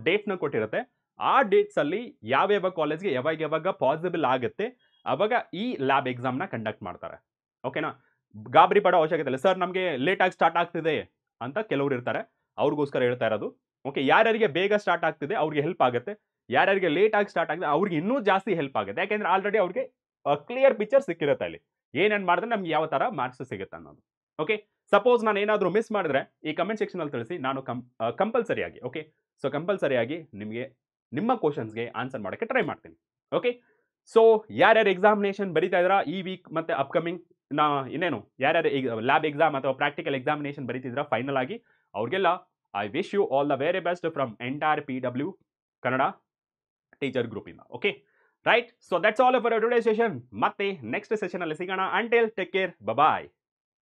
S1: ಡೇಟ್ನ ಕೊಟ್ಟಿರುತ್ತೆ. ಆ ಡೇಟ್ಸ್ ಅಲ್ಲಿ ಯಾವ್ಯಾವ ಕಾಲೇಜ್ಗೆ ಯಾವಾಗ ಪಾಸಿಬಲ್ ಆಗುತ್ತೆ ಅವಾಗ ಈ ಲ್ಯಾಬ್ ಎಕ್ಸಾಮ್ನ ಕಂಡಕ್ಟ್ ಮಾಡ್ತಾರೆ. ಓಕೆನಾ? ಗಾಬರಿ ಪಡೋ ಅವಶ್ಯಕತೆ ಇಲ್ಲ. ಸರ್ ನಮಗೆ ಲೇಟ್ ಆಗಿ ಸ್ಟಾರ್ಟ್ ಆಗ್ತಿದೆ ಅಂತ ಕೆಲವರು ಇರ್ತಾರೆ, ಅವ್ರಿಗೋಸ್ಕರ ಹೇಳ್ತಾ ಇರೋದು. ಓಕೆ, ಯಾರ್ಯಾರಿಗೆ ಬೇಗ ಸ್ಟಾರ್ಟ್ ಆಗ್ತಿದೆ ಅವ್ರಿಗೆ ಹೆಲ್ಪ್ ಆಗುತ್ತೆ, ಯಾರ್ಯಾರಿಗೆ ಲೇಟ್ ಆಗಿ ಸ್ಟಾರ್ಟ್ ಆಗಿದೆ ಅವ್ರಿಗೆ ಇನ್ನೂ ಜಾಸ್ತಿ ಹೆಲ್ಪ್ ಆಗುತ್ತೆ. ಯಾಕೆಂದ್ರೆ ಆಲ್ರೆಡಿ ಅವ್ರಿಗೆ ಕ್ಲಿಯರ್ ಪಿಕ್ಚರ್ ಸಿಕ್ಕಿರುತ್ತೆ ಅಲ್ಲಿ ಏನೇನು ಮಾಡಿದ್ರೆ ನಮ್ಗೆ ಯಾವ ತರ ಮಾರ್ಕ್ಸ್ ಸಿಗುತ್ತೆ ಅನ್ನೋದು. ಓಕೆ, ಸಪೋಸ್ ನಾನು ಏನಾದರೂ ಮಿಸ್ ಮಾಡಿದ್ರೆ ಈ ಕಮೆಂಟ್ ಸೆಕ್ಷನ್ ಅಲ್ಲಿ ತಿಳಿಸಿ, ನಾನು ಕಂಪಲ್ಸರಿಯಾಗಿ ಕಂಪಲ್ಸರಿಯಾಗಿ ನಿಮಗೆ ನಿಮ್ಮ ಕ್ವಶನ್ಸ್ಗೆ ಆನ್ಸರ್ ಮಾಡೋಕ್ಕೆ ಟ್ರೈ ಮಾಡ್ತೀನಿ. ಓಕೆ, ಸೊ ಯಾರ್ಯಾರು ಎಕ್ಸಾಮಿನೇಷನ್ ಬರೀತಾ ಇದ್ದೀರಾ ಈ ವೀಕ್ ಮತ್ತೆ ಅಪ್ಕಮಿಂಗ್ ಇನ್ನೇನು ಯಾರ್ಯಾರು ಲ್ಯಾಬ್ ಎಕ್ಸಾಮ್ ಅಥವಾ ಪ್ರಾಕ್ಟಿಕಲ್ ಎಕ್ಸಾಮಿನೇಷನ್ ಬರೀತಿದ್ರ ಫೈನಲ್ ಆಗಿ ಅವ್ರಿಗೆಲ್ಲ I wish you all the very best from entire PW Kannada teacher group ಇಂದ. Okay right, so that's all for today session. ಮತ್ತೆ ನೆಕ್ಸ್ಟ್ ಸೆಷನ್ ಅಲ್ಲಿ ಸಿಗೋಣ. ಅಂಟಿಲ್ ಟೇಕ್ ಕೇರ್, ಬಾಯ್.